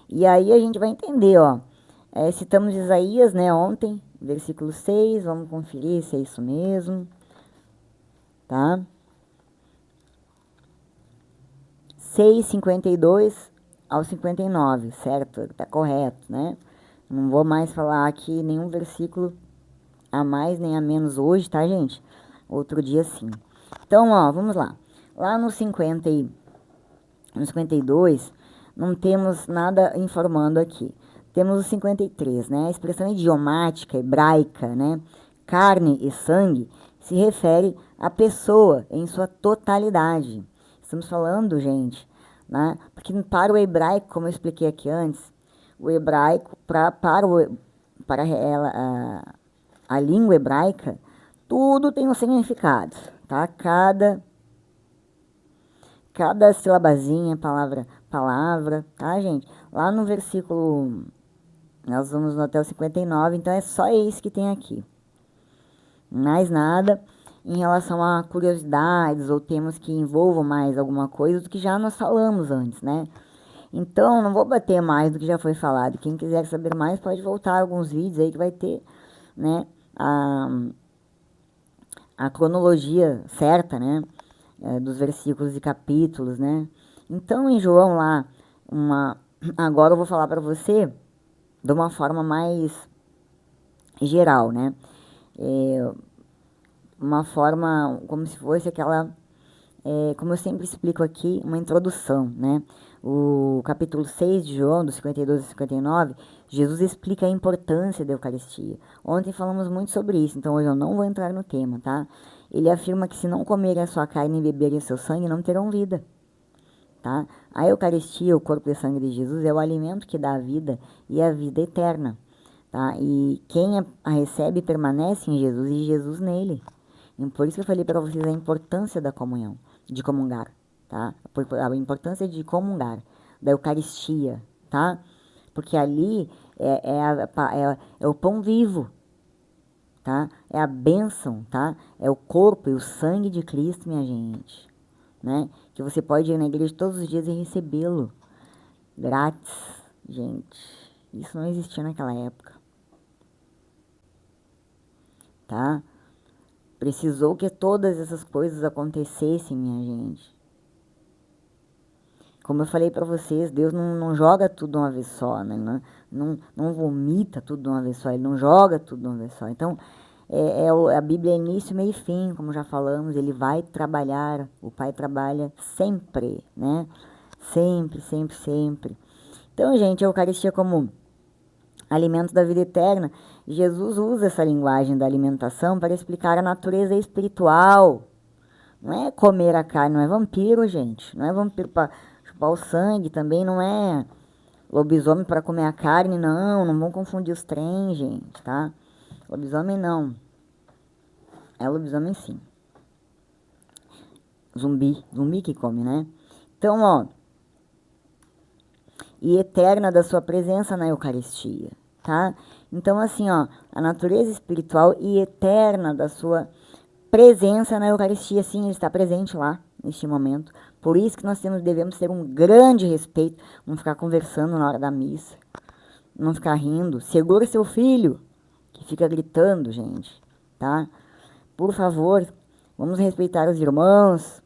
E aí a gente vai entender, ó. Citamos Isaías, né, ontem, versículo 6, vamos conferir se é isso mesmo, tá? 6:52 ao 59, certo? Tá correto, né? Não vou mais falar aqui nenhum versículo a mais nem a menos hoje, tá, gente? Outro dia sim. Então, ó, vamos lá. Lá no 52, não temos nada informando aqui. Temos o 53, né? A expressão idiomática, hebraica, né? Carne e sangue se refere à pessoa em sua totalidade. Estamos falando, gente, né? Porque para o hebraico, como eu expliquei aqui antes, o hebraico, para a língua hebraica, tudo tem um significado, tá? Cada silabazinha, palavra, tá, gente? Lá no versículo, nós vamos no até o 59, então é só isso que tem aqui. Mais nada em relação a curiosidades ou temas que envolvam mais alguma coisa do que já nós falamos antes, né? Então, não vou bater mais do que já foi falado. Quem quiser saber mais, pode voltar a alguns vídeos aí que vai ter, né, a cronologia certa, né, dos versículos e capítulos, né. Então, em João lá, agora eu vou falar para você de uma forma mais geral, né. uma forma como se fosse aquela, como eu sempre explico aqui, uma introdução, né? O capítulo 6 de João, dos 52 e 59, Jesus explica a importância da Eucaristia. Ontem falamos muito sobre isso, então hoje eu não vou entrar no tema, tá? Ele afirma que se não comerem a sua carne e beberem o seu sangue, não terão vida, tá? A Eucaristia, o corpo e sangue de Jesus, é o alimento que dá a vida e a vida eterna, tá? E quem a recebe permanece em Jesus e Jesus nele. E por isso que eu falei para vocês a importância da comunhão, de comungar, tá? A importância de comungar, da Eucaristia, tá? Porque ali é o pão vivo, tá? É a bênção, tá? É o corpo e o sangue de Cristo, minha gente, né? Que você pode ir na igreja todos os dias e recebê-lo grátis, gente. Isso não existia naquela época, tá? Precisou que todas essas coisas acontecessem, minha gente. Como eu falei para vocês, Deus não joga tudo de uma vez só, né? Não vomita tudo de uma vez só, Ele não joga tudo de uma vez só. Então, a Bíblia é início, meio e fim, como já falamos, Ele vai trabalhar, o Pai trabalha sempre, né? Sempre, sempre, sempre. Então, gente, a Eucaristia como alimento da vida eterna, Jesus usa essa linguagem da alimentação para explicar a natureza espiritual. Não é comer a carne, não é vampiro, gente. Não é vampiro para chupar o sangue, também não é lobisomem para comer a carne, não. Não vão confundir os trem, gente, tá? Lobisomem não. É lobisomem sim. Zumbi que come, né? Então, ó, e eterna da sua presença na Eucaristia, tá? Então, assim, ó, a natureza espiritual e eterna da sua presença na Eucaristia, sim, ele está presente lá, neste momento. Por isso que nós devemos ter um grande respeito, não ficar conversando na hora da missa, não ficar rindo. Segura seu filho, que fica gritando, gente, tá? Por favor, vamos respeitar os irmãos,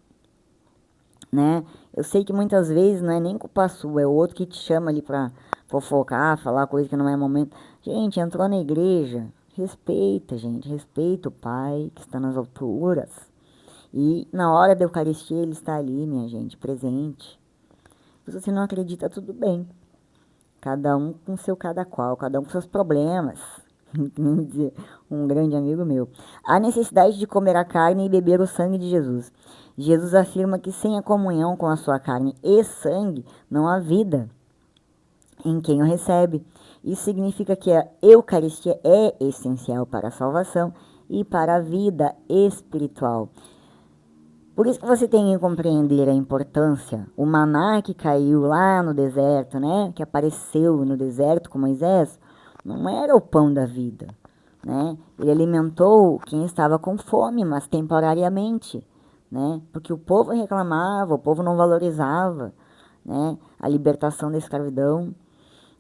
né? Eu sei que muitas vezes não é nem culpa sua, é o outro que te chama ali pra fofocar, falar coisa que não é momento. Gente, entrou na igreja, respeita, gente, respeita o Pai que está nas alturas. E na hora da Eucaristia ele está ali, minha gente, presente. Se você não acredita, tudo bem. Cada um com seu cada qual, cada um com seus problemas. Um grande amigo meu. A necessidade de comer a carne e beber o sangue de Jesus. Jesus afirma que sem a comunhão com a sua carne e sangue não há vida em quem o recebe. Isso significa que a Eucaristia é essencial para a salvação e para a vida espiritual. Por isso que você tem que compreender a importância. O maná que caiu lá no deserto, né? Que apareceu no deserto com Moisés, não era o pão da vida, né? Ele alimentou quem estava com fome, mas temporariamente, né? Porque o povo reclamava, o povo não valorizava, né? A libertação da escravidão,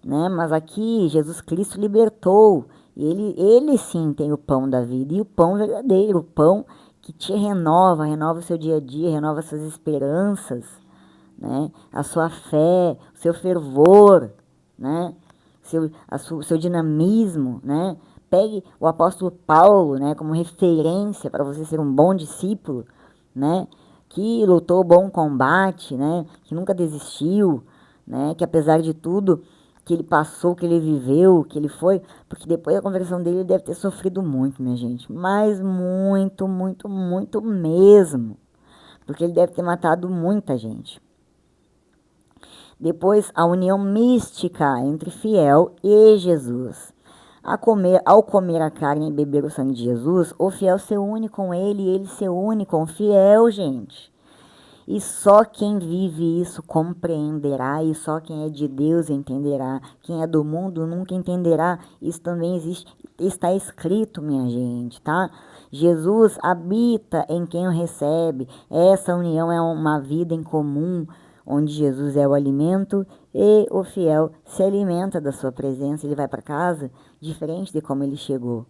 né? Mas aqui Jesus Cristo libertou. Ele sim tem o pão da vida e o pão verdadeiro, o pão que te renova o seu dia a dia, renova suas esperanças, né? A sua fé, o seu fervor, né? Seu dinamismo, né? Pegue o apóstolo Paulo, né, como referência para você ser um bom discípulo, né? Que lutou o bom combate, né? Que nunca desistiu, né? Que apesar de tudo que ele passou, que ele viveu, que ele foi, porque depois da conversão dele ele deve ter sofrido muito, minha gente, mas muito, muito, muito mesmo, porque ele deve ter matado muita gente. Depois, a união mística entre fiel e Jesus. Ao comer a carne e beber o sangue de Jesus, o fiel se une com ele e ele se une com o fiel, gente. E só quem vive isso compreenderá, e só quem é de Deus entenderá. Quem é do mundo nunca entenderá. Isso também existe, está escrito, minha gente, tá? Jesus habita em quem o recebe. Essa união é uma vida em comum, onde Jesus é o alimento e o fiel se alimenta da sua presença. Ele vai para casa diferente de como ele chegou.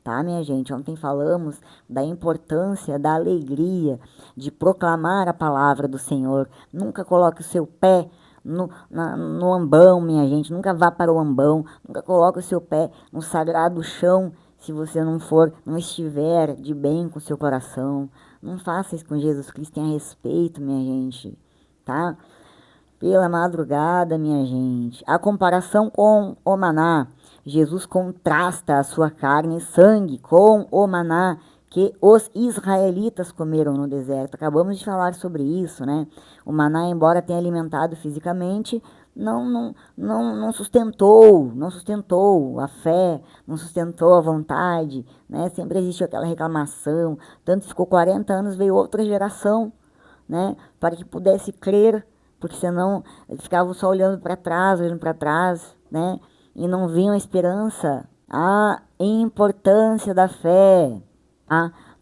Tá, minha gente? Ontem falamos da importância, da alegria de proclamar a palavra do Senhor. Nunca coloque o seu pé no ambão, minha gente. Nunca vá para o ambão. Nunca coloque o seu pé no sagrado chão se você não estiver de bem com o seu coração. Não faça isso com Jesus Cristo, tenha respeito, minha gente, tá? Pela madrugada, minha gente. A comparação com o maná. Jesus contrasta a sua carne e sangue com o maná que os israelitas comeram no deserto. Acabamos de falar sobre isso, né? O maná, embora tenha alimentado fisicamente, não sustentou a fé, não sustentou a vontade, né? Sempre existiu aquela reclamação. Tanto ficou 40 anos, veio outra geração, né? Para que pudesse crer, porque senão eles ficavam só olhando para trás, né? E não viam a esperança, a importância da fé.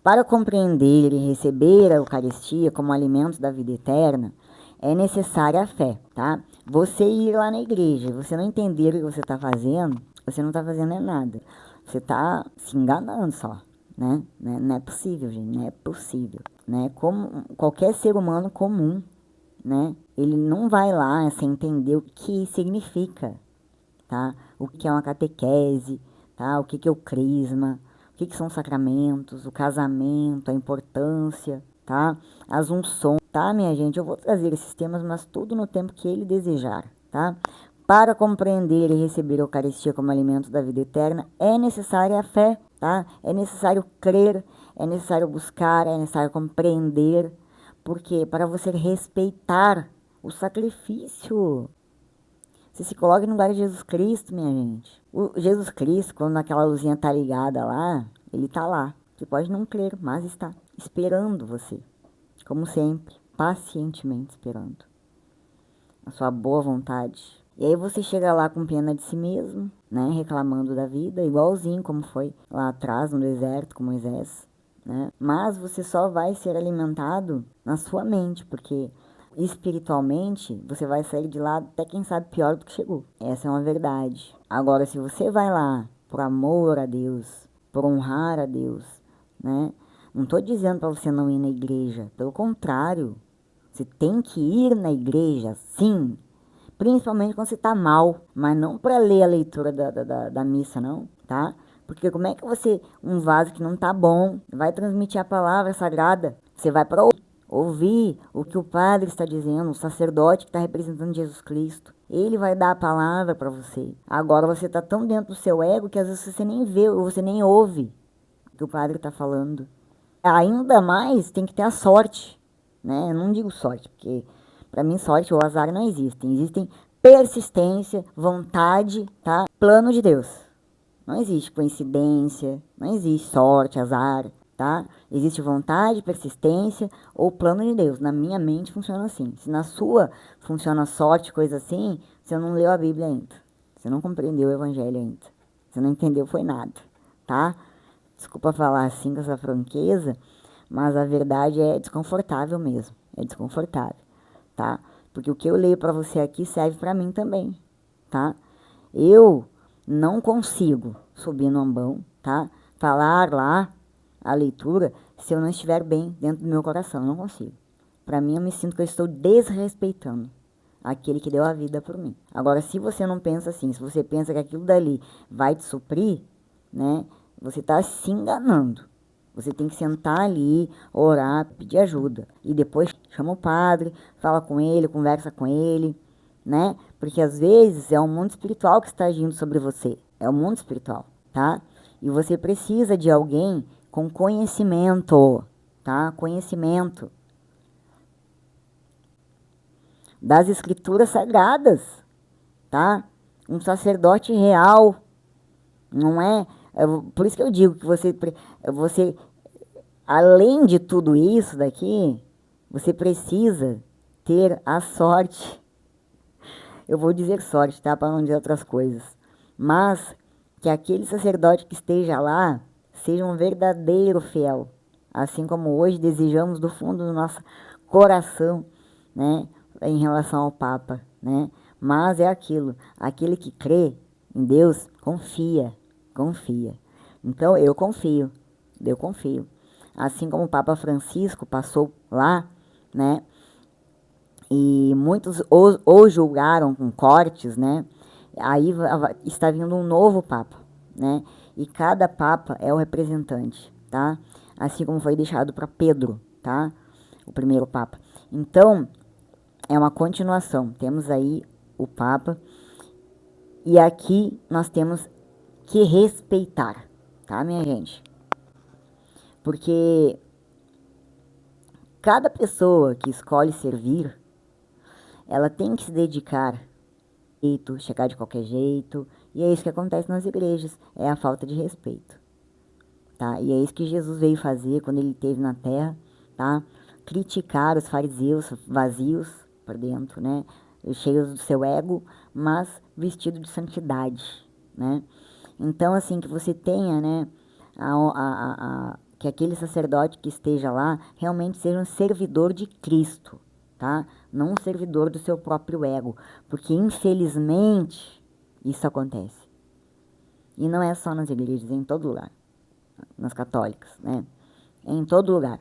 Para compreender e receber a Eucaristia como alimento da vida eterna, é necessária a fé, tá? Você ir lá na igreja, você não entender o que você está fazendo, você não está fazendo nada. Você está se enganando só, né? Não é possível, gente, não é possível, né? Como qualquer ser humano comum, né? Ele não vai lá sem entender o que significa, tá? O que é uma catequese, tá? O que é o crisma, o que são os sacramentos, o casamento, a importância, tá? As unções, tá, minha gente? Eu vou trazer esses temas, mas tudo no tempo que ele desejar, tá? Para compreender e receber a Eucaristia como alimento da vida eterna, é necessária a fé, tá? É necessário crer, é necessário buscar, é necessário compreender, porque para você respeitar o sacrifício, você se coloca no lugar de Jesus Cristo, minha gente. O Jesus Cristo, quando aquela luzinha tá ligada lá, ele tá lá. Você pode não crer, mas está esperando você. Como sempre, pacientemente esperando. A sua boa vontade. E aí você chega lá com pena de si mesmo, né? Reclamando da vida, igualzinho como foi lá atrás no deserto com Moisés, né? Mas você só vai ser alimentado na sua mente, porque espiritualmente, você vai sair de lá até quem sabe pior do que chegou. Essa é uma verdade. Agora, se você vai lá por amor a Deus, por honrar a Deus, né? Não estou dizendo para você não ir na igreja. Pelo contrário, você tem que ir na igreja, sim. Principalmente quando você está mal. Mas não para ler a leitura da missa, não, tá? Porque como é que você, um vaso que não está bom, vai transmitir a palavra sagrada? Você vai para ouvir o que o padre está dizendo, o sacerdote que está representando Jesus Cristo. Ele vai dar a palavra para você. Agora você está tão dentro do seu ego que às vezes você nem vê ou você nem ouve o que o padre está falando. Ainda mais tem que ter a sorte, né? Eu não digo sorte, porque para mim sorte ou azar não existem. Existem persistência, vontade, tá? Plano de Deus. Não existe coincidência, não existe sorte, azar, tá? Existe vontade, persistência ou plano de Deus. Na minha mente funciona assim. Se na sua funciona sorte, coisa assim, você não leu a Bíblia ainda. Você não compreendeu o Evangelho ainda. Você não entendeu foi nada, tá? Desculpa falar assim com essa franqueza, mas a verdade é desconfortável mesmo. É desconfortável, tá? Porque o que eu leio para você aqui serve para mim também, tá? Eu não consigo subir no ambão, tá? Falar lá a leitura se eu não estiver bem dentro do meu coração. Eu não consigo. Para mim, eu me sinto que eu estou desrespeitando aquele que deu a vida por mim. Agora, se você não pensa assim, se você pensa que aquilo dali vai te suprir, né? Você está se enganando. Você tem que sentar ali, orar, pedir ajuda. E depois chama o padre, fala com ele, conversa com ele, né? Porque às vezes é o mundo espiritual que está agindo sobre você. É o mundo espiritual, tá? E você precisa de alguém com conhecimento, tá? Conhecimento das escrituras sagradas, tá? Um sacerdote real, não é? Por isso que eu digo que você, além de tudo isso daqui, você precisa ter a sorte. Eu vou dizer sorte, tá? Para não dizer outras coisas. Mas que aquele sacerdote que esteja lá seja um verdadeiro fiel. Assim como hoje desejamos do fundo do nosso coração, né? Em relação ao Papa, né? Mas é aquilo. Aquele que crê em Deus, confia. Confia. Então, eu confio. Assim como o Papa Francisco passou lá, né? E muitos o julgaram com cortes, né? Aí está vindo um novo Papa, né? E cada papa é o representante, tá? Assim como foi deixado para Pedro, tá? O primeiro papa. Então, é uma continuação. Temos aí o papa. E aqui nós temos que respeitar, tá, minha gente? Porque cada pessoa que escolhe servir, ela tem que se dedicar, chegar de qualquer jeito, e é isso que acontece nas igrejas, é a falta de respeito, tá? E é isso que Jesus veio fazer quando ele esteve na terra, tá? Criticar os fariseus vazios por dentro, né? Cheios do seu ego, mas vestido de santidade, né? Então, assim, que você tenha, né, que aquele sacerdote que esteja lá realmente seja um servidor de Cristo, tá? Não um servidor do seu próprio ego, porque infelizmente isso acontece. E não é só nas igrejas, é em todo lugar, nas católicas, né? É em todo lugar,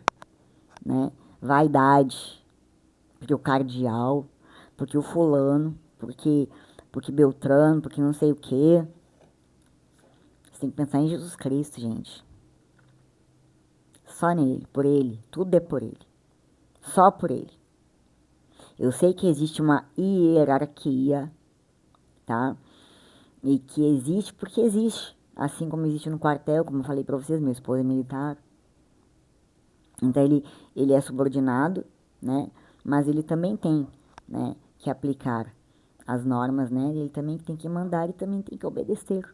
né? Vaidade, porque o cardeal, porque o fulano, porque Beltrano, porque não sei o quê. Você tem que pensar em Jesus Cristo, gente. Só nele, por ele, tudo é por ele. Só por ele. Eu sei que existe uma hierarquia, tá? E que existe porque existe. Assim como existe no quartel, como eu falei pra vocês, meu esposo é militar. Então ele é subordinado, né? Mas ele também tem, né, que aplicar as normas, né? Ele também tem que mandar e também tem que obedecer,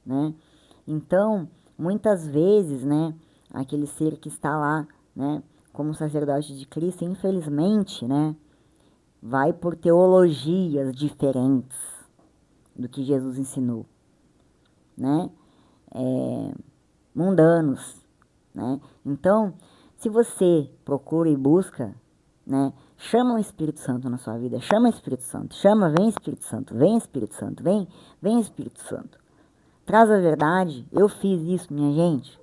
né? Então, muitas vezes, né, aquele ser que está lá, né, como sacerdote de Cristo, infelizmente, né, vai por teologias diferentes do que Jesus ensinou, né, mundanos, né. Então, se você procura e busca, né, chama o Espírito Santo na sua vida, chama o Espírito Santo, chama, vem Espírito Santo, vem Espírito Santo, vem Espírito Santo. Traz a verdade. Eu fiz isso, minha gente.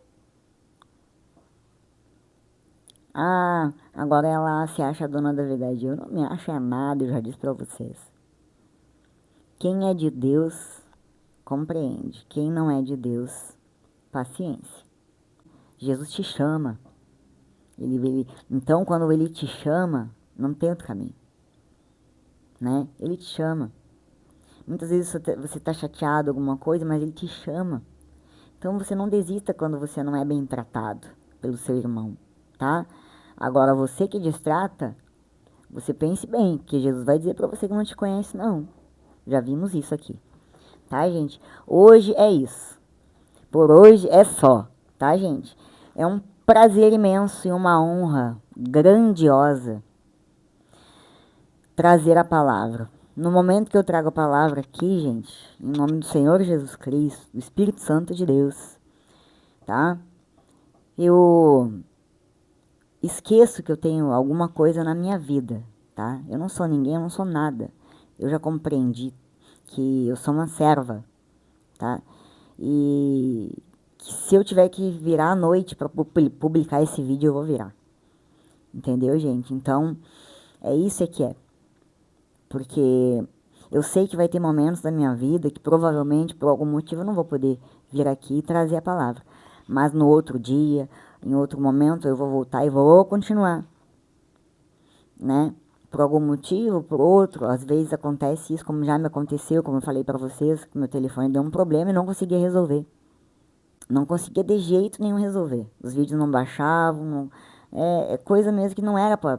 Ah, agora ela se acha dona da verdade. Eu não me acho é nada, eu já disse pra vocês. Quem é de Deus, compreende. Quem não é de Deus, paciência. Jesus te chama. Então, quando ele te chama, não tem outro caminho, né? Ele te chama. Muitas vezes você está chateado alguma coisa, mas ele te chama. Então você não desista quando você não é bem tratado pelo seu irmão, tá? Agora você que distrata, você pense bem, que Jesus vai dizer pra você que não te conhece, não. Já vimos isso aqui, tá, gente? Hoje é isso. Por hoje é só, tá, gente? É um prazer imenso e uma honra grandiosa trazer a palavra. No momento que eu trago a palavra aqui, gente, em nome do Senhor Jesus Cristo, do Espírito Santo de Deus, tá? Eu esqueço que eu tenho alguma coisa na minha vida, tá? Eu não sou ninguém, eu não sou nada. Eu já compreendi que eu sou uma serva, tá? E que se eu tiver que virar à noite para publicar esse vídeo, eu vou virar. Entendeu, gente? Então, é isso que é. Porque eu sei que vai ter momentos da minha vida que provavelmente, por algum motivo, eu não vou poder vir aqui e trazer a palavra. Mas no outro dia, em outro momento, eu vou voltar e vou continuar, né? Por algum motivo, por outro, às vezes acontece isso, como já me aconteceu, como eu falei pra vocês, que meu telefone deu um problema e não conseguia resolver. Não conseguia de jeito nenhum resolver. Os vídeos não baixavam, não... É coisa mesmo que não era pra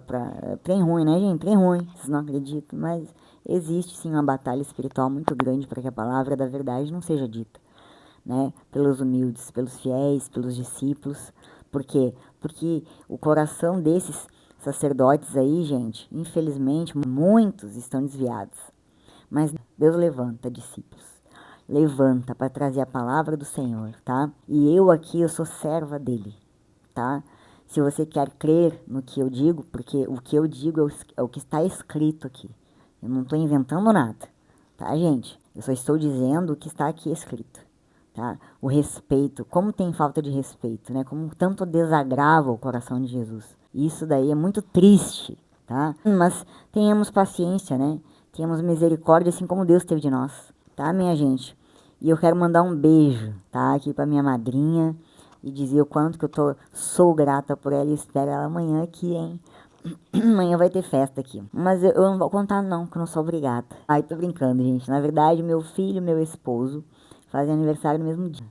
trem ruim, né, gente? Trem ruim, vocês não acreditam, mas existe sim uma batalha espiritual muito grande para que a palavra da verdade não seja dita, né? Pelos humildes, pelos fiéis, pelos discípulos. Por quê? Porque o coração desses sacerdotes aí, gente, infelizmente, muitos estão desviados. Mas Deus levanta discípulos. Levanta para trazer a palavra do Senhor, tá? E eu aqui, eu sou serva dele, tá? Se você quer crer no que eu digo, porque o que eu digo é o que está escrito aqui. Eu não estou inventando nada, tá, gente? Eu só estou dizendo o que está aqui escrito, tá? O respeito, como tem falta de respeito, né? Como tanto desagrava o coração de Jesus. Isso daí é muito triste, tá? Mas tenhamos paciência, né? Tenhamos misericórdia, assim como Deus teve de nós, tá, minha gente? E eu quero mandar um beijo, tá? Aqui pra minha madrinha e dizer o quanto que sou grata por ela e espero ela amanhã aqui, hein? Amanhã vai ter festa aqui. Mas eu não vou contar não, que eu não sou obrigada. Ai, tô brincando, gente. Na verdade, meu filho e meu esposo fazem aniversário no mesmo dia.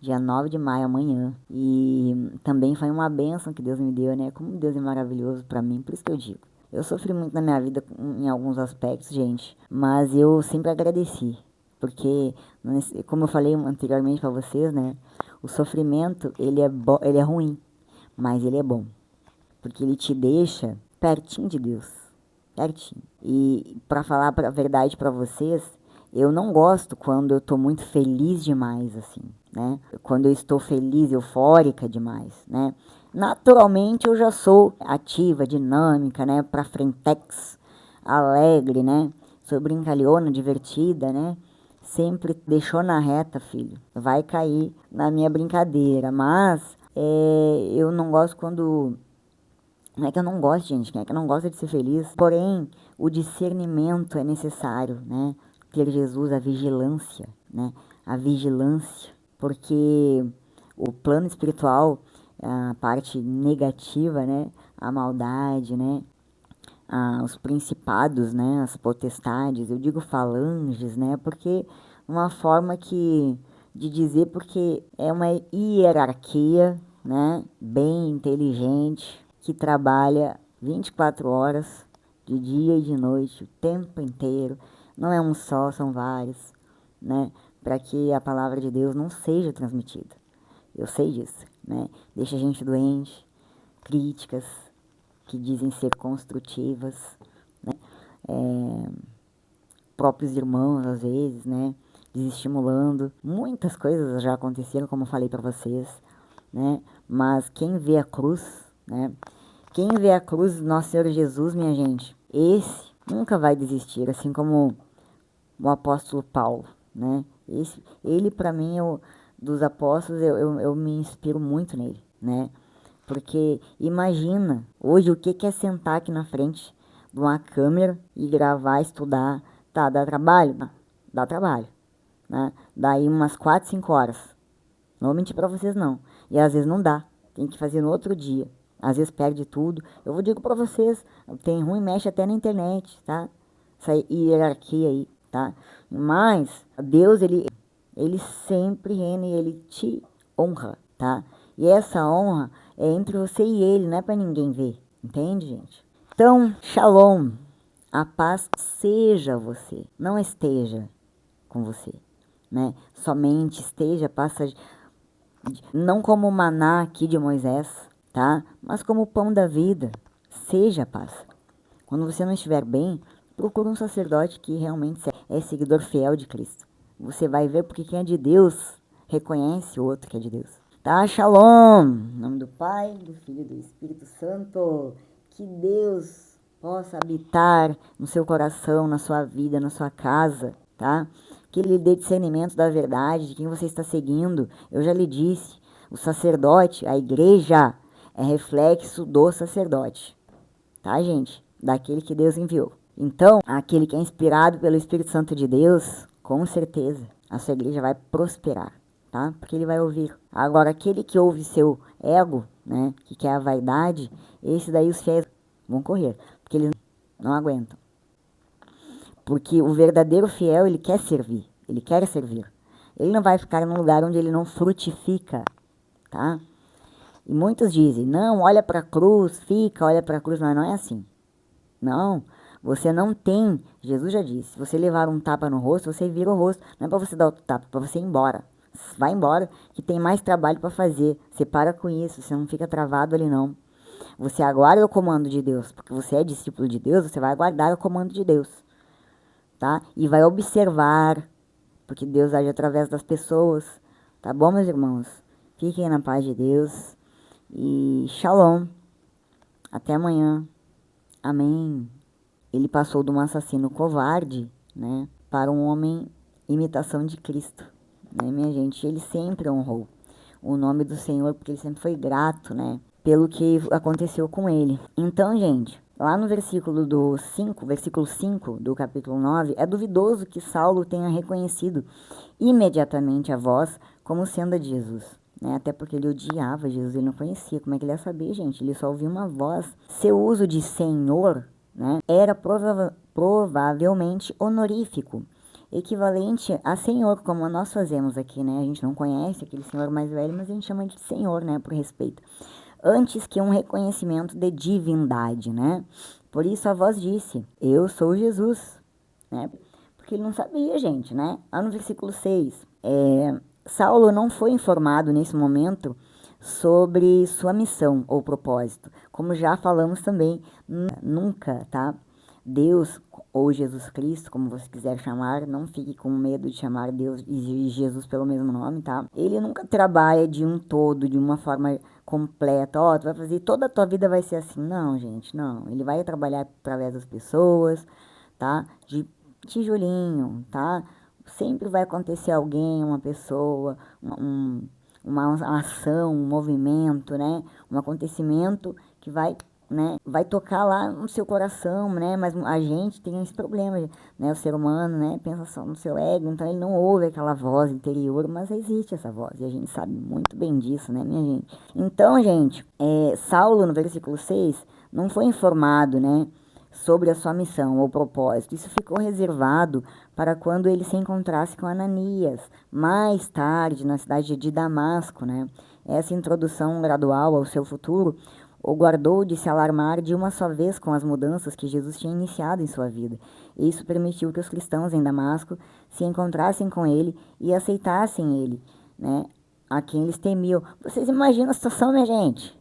Dia 9 de maio, amanhã. E também foi uma bênção que Deus me deu, né? Como Deus é maravilhoso pra mim, por isso que eu digo. Eu sofri muito na minha vida em alguns aspectos, gente. Mas eu sempre agradeci. Porque, como eu falei anteriormente pra vocês, né? O sofrimento, ele é ruim. Mas ele é bom. Porque ele te deixa pertinho de Deus. Pertinho. E pra falar a verdade pra vocês, eu não gosto quando eu tô muito feliz demais, assim, né? Quando eu estou feliz, eufórica demais, né? Naturalmente eu já sou ativa, dinâmica, né? Pra frentex, alegre, né? Sou brincalhona, divertida, né? Sempre deixou na reta, filho. Vai cair na minha brincadeira. Mas eu não gosto quando... Não é que eu não gosto, gente. Quem é que não gosta de ser feliz? Porém, o discernimento é necessário, né? Ter Jesus, a vigilância, né? A vigilância. Porque o plano espiritual, a parte negativa, né? A maldade, né? Os principados, né? As potestades. Eu digo falanges, né? Porque uma forma de dizer, porque é uma hierarquia, né? Bem inteligente, que trabalha 24 horas, de dia e de noite, o tempo inteiro. Não é um só, são vários, né? Para que a palavra de Deus não seja transmitida. Eu sei disso, né? Deixa a gente doente, críticas que dizem ser construtivas, né? Próprios irmãos, às vezes, né? Desestimulando. Muitas coisas já aconteceram, como eu falei para vocês, né? Mas quem vê a cruz, né? Quem vê a cruz do nosso Senhor Jesus, minha gente, esse nunca vai desistir, assim como o apóstolo Paulo, né? Ele para mim, dos apóstolos, eu me inspiro muito nele, né? Porque imagina, hoje, o que é sentar aqui na frente de uma câmera e gravar, estudar. Tá, dá trabalho? Dá trabalho, né? Daí umas 4, 5 horas. Não vou mentir pra vocês, não. E às vezes não dá. Tem que fazer no outro dia. Às vezes perde tudo. Eu vou digo pra vocês, tem ruim, mexe até na internet, tá? Essa hierarquia aí, tá? Mas Deus, ele sempre reina e ele te honra, tá? E essa honra é entre você e ele, não é pra ninguém ver. Entende, gente? Então, shalom. A paz seja você, não esteja com você, né? Somente esteja, passa, não como o maná aqui de Moisés, tá? Mas como o pão da vida, seja a paz. Quando você não estiver bem, procura um sacerdote que realmente é seguidor fiel de Cristo. Você vai ver porque quem é de Deus reconhece o outro que é de Deus. Tá? Shalom! Em nome do Pai, do Filho e do Espírito Santo. Que Deus possa habitar no seu coração, na sua vida, na sua casa, tá? Que Ele lhe dê discernimento da verdade, de quem você está seguindo. Eu já lhe disse, o sacerdote, a igreja, é reflexo do sacerdote, tá, gente? Daquele que Deus enviou. Então, aquele que é inspirado pelo Espírito Santo de Deus, com certeza, a sua igreja vai prosperar, tá? Porque ele vai ouvir. Agora, aquele que ouve seu ego, né, que quer a vaidade, esse daí os fiéis vão correr, porque eles não aguentam. Porque o verdadeiro fiel, ele quer servir, ele quer servir. Ele não vai ficar num lugar onde ele não frutifica, tá? E muitos dizem, não, olha para a cruz, olha para a cruz, mas não é assim. Não, você não tem, Jesus já disse, se você levar um tapa no rosto, você vira o rosto. Não é para você dar outro tapa, é para você ir embora. Vai embora, que tem mais trabalho para fazer. Você para com isso, você não fica travado ali não. Você aguarda o comando de Deus, porque você é discípulo de Deus, você vai aguardar o comando de Deus, tá? E vai observar, porque Deus age através das pessoas, tá bom, meus irmãos? Fiquem na paz de Deus e shalom. Até amanhã. Amém. Ele passou de um assassino covarde, né, para um homem imitação de Cristo, né, minha gente? Ele sempre honrou o nome do Senhor, porque ele sempre foi grato, né, pelo que aconteceu com ele. Então, gente, Lá no versículo 5 do capítulo 9, é duvidoso que Saulo tenha reconhecido imediatamente a voz como sendo a de Jesus, né? Até porque ele odiava Jesus, ele não conhecia. Como é que ele ia saber, gente? Ele só ouvia uma voz. Seu uso de Senhor, né, era provavelmente honorífico, equivalente a Senhor, como nós fazemos aqui, né? A gente não conhece aquele senhor mais velho, mas a gente chama de Senhor, né, por respeito. Antes que um reconhecimento de divindade, né? Por isso a voz disse, eu sou Jesus, né? Porque ele não sabia, gente, né? Lá no versículo 6, Saulo não foi informado nesse momento sobre sua missão ou propósito. Como já falamos também, nunca, tá? Deus ou Jesus Cristo, como você quiser chamar, não fique com medo de chamar Deus e Jesus pelo mesmo nome, tá? Ele nunca trabalha de um todo, de uma forma completa. Ó, tu vai fazer, toda a tua vida vai ser assim. Não, gente, não. Ele vai trabalhar através das pessoas, tá? De tijolinho, tá? Sempre vai acontecer alguém, uma pessoa, uma ação, um movimento, né? Um acontecimento que vai, né, vai tocar lá no seu coração, né? Mas a gente tem esse problema, né? O ser humano, né, pensa só no seu ego, então ele não ouve aquela voz interior, mas existe essa voz, e a gente sabe muito bem disso, né, minha gente? Então, gente, Saulo, no versículo 6, não foi informado, né, sobre a sua missão ou propósito. Isso ficou reservado para quando ele se encontrasse com Ananias, mais tarde na cidade de Damasco, né? Essa introdução gradual ao seu futuro o guardou de se alarmar de uma só vez com as mudanças que Jesus tinha iniciado em sua vida. E isso permitiu que os cristãos em Damasco se encontrassem com ele e aceitassem ele, né? A quem eles temiam. Vocês imaginam a situação, minha gente?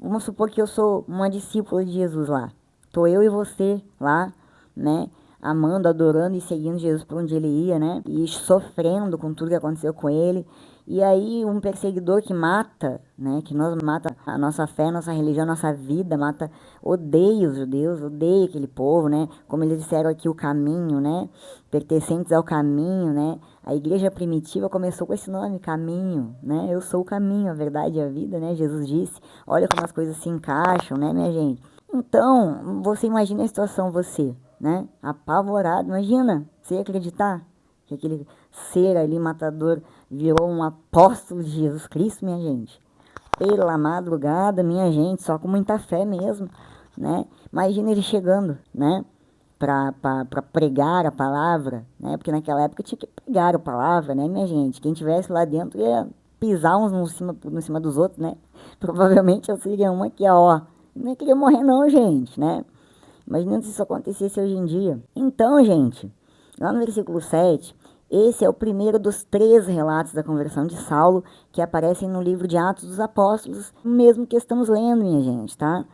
Vamos supor que eu sou uma discípula de Jesus lá. Tô eu e você lá, né? Amando, adorando e seguindo Jesus por onde ele ia, né? E sofrendo com tudo que aconteceu com ele. E aí um perseguidor que mata, né? Que mata a nossa fé, nossa religião, nossa vida, odeia os judeus, odeia aquele povo, né? Como eles disseram aqui, o caminho, né? Pertencentes ao caminho, né? A igreja primitiva começou com esse nome, caminho, né? Eu sou o caminho, a verdade e a vida, né? Jesus disse. Olha como as coisas se encaixam, né, minha gente? Então, você imagina a situação, você, né? Apavorado, imagina, você ia acreditar que aquele ser ali, matador, virou um apóstolo de Jesus Cristo, minha gente? Pela madrugada, minha gente, só com muita fé mesmo, né? Imagina ele chegando, né? Para pregar a palavra, né? Porque naquela época tinha que pregar a palavra, né, minha gente? Quem tivesse lá dentro ia pisar uns no cima dos outros, né? Provavelmente eu seria uma que, ó, não queria morrer não, gente, né? Imaginando se isso acontecesse hoje em dia. Então, gente, lá no versículo 7, esse é o primeiro dos 3 relatos da conversão de Saulo que aparecem no livro de Atos dos Apóstolos, mesmo que estamos lendo, minha gente, tá?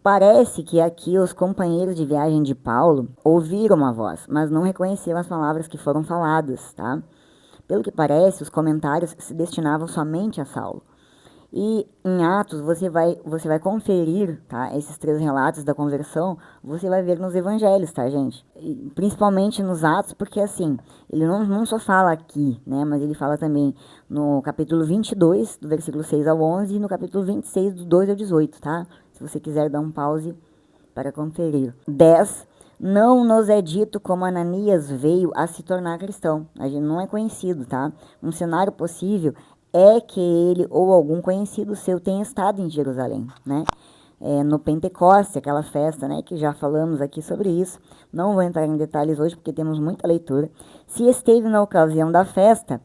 Parece que aqui os companheiros de viagem de Paulo ouviram uma voz, mas não reconheceram as palavras que foram faladas, tá? Pelo que parece, os comentários se destinavam somente a Saulo. E em Atos você vai conferir, tá? Esses 3 relatos da conversão, você vai ver nos evangelhos, tá, gente? E principalmente nos Atos, porque assim, ele não só fala aqui, né? Mas ele fala também no capítulo 22, do versículo 6 ao 11, e no capítulo 26, do 2 ao 18, tá? Se você quiser dar um pause para conferir. 10. Não nos é dito como Ananias veio a se tornar cristão. A gente não é conhecido, tá? Um cenário possível é que ele ou algum conhecido seu tenha estado em Jerusalém, né? No Pentecoste, aquela festa, né, que já falamos aqui sobre isso. Não vou entrar em detalhes hoje porque temos muita leitura. Se esteve na ocasião da festa,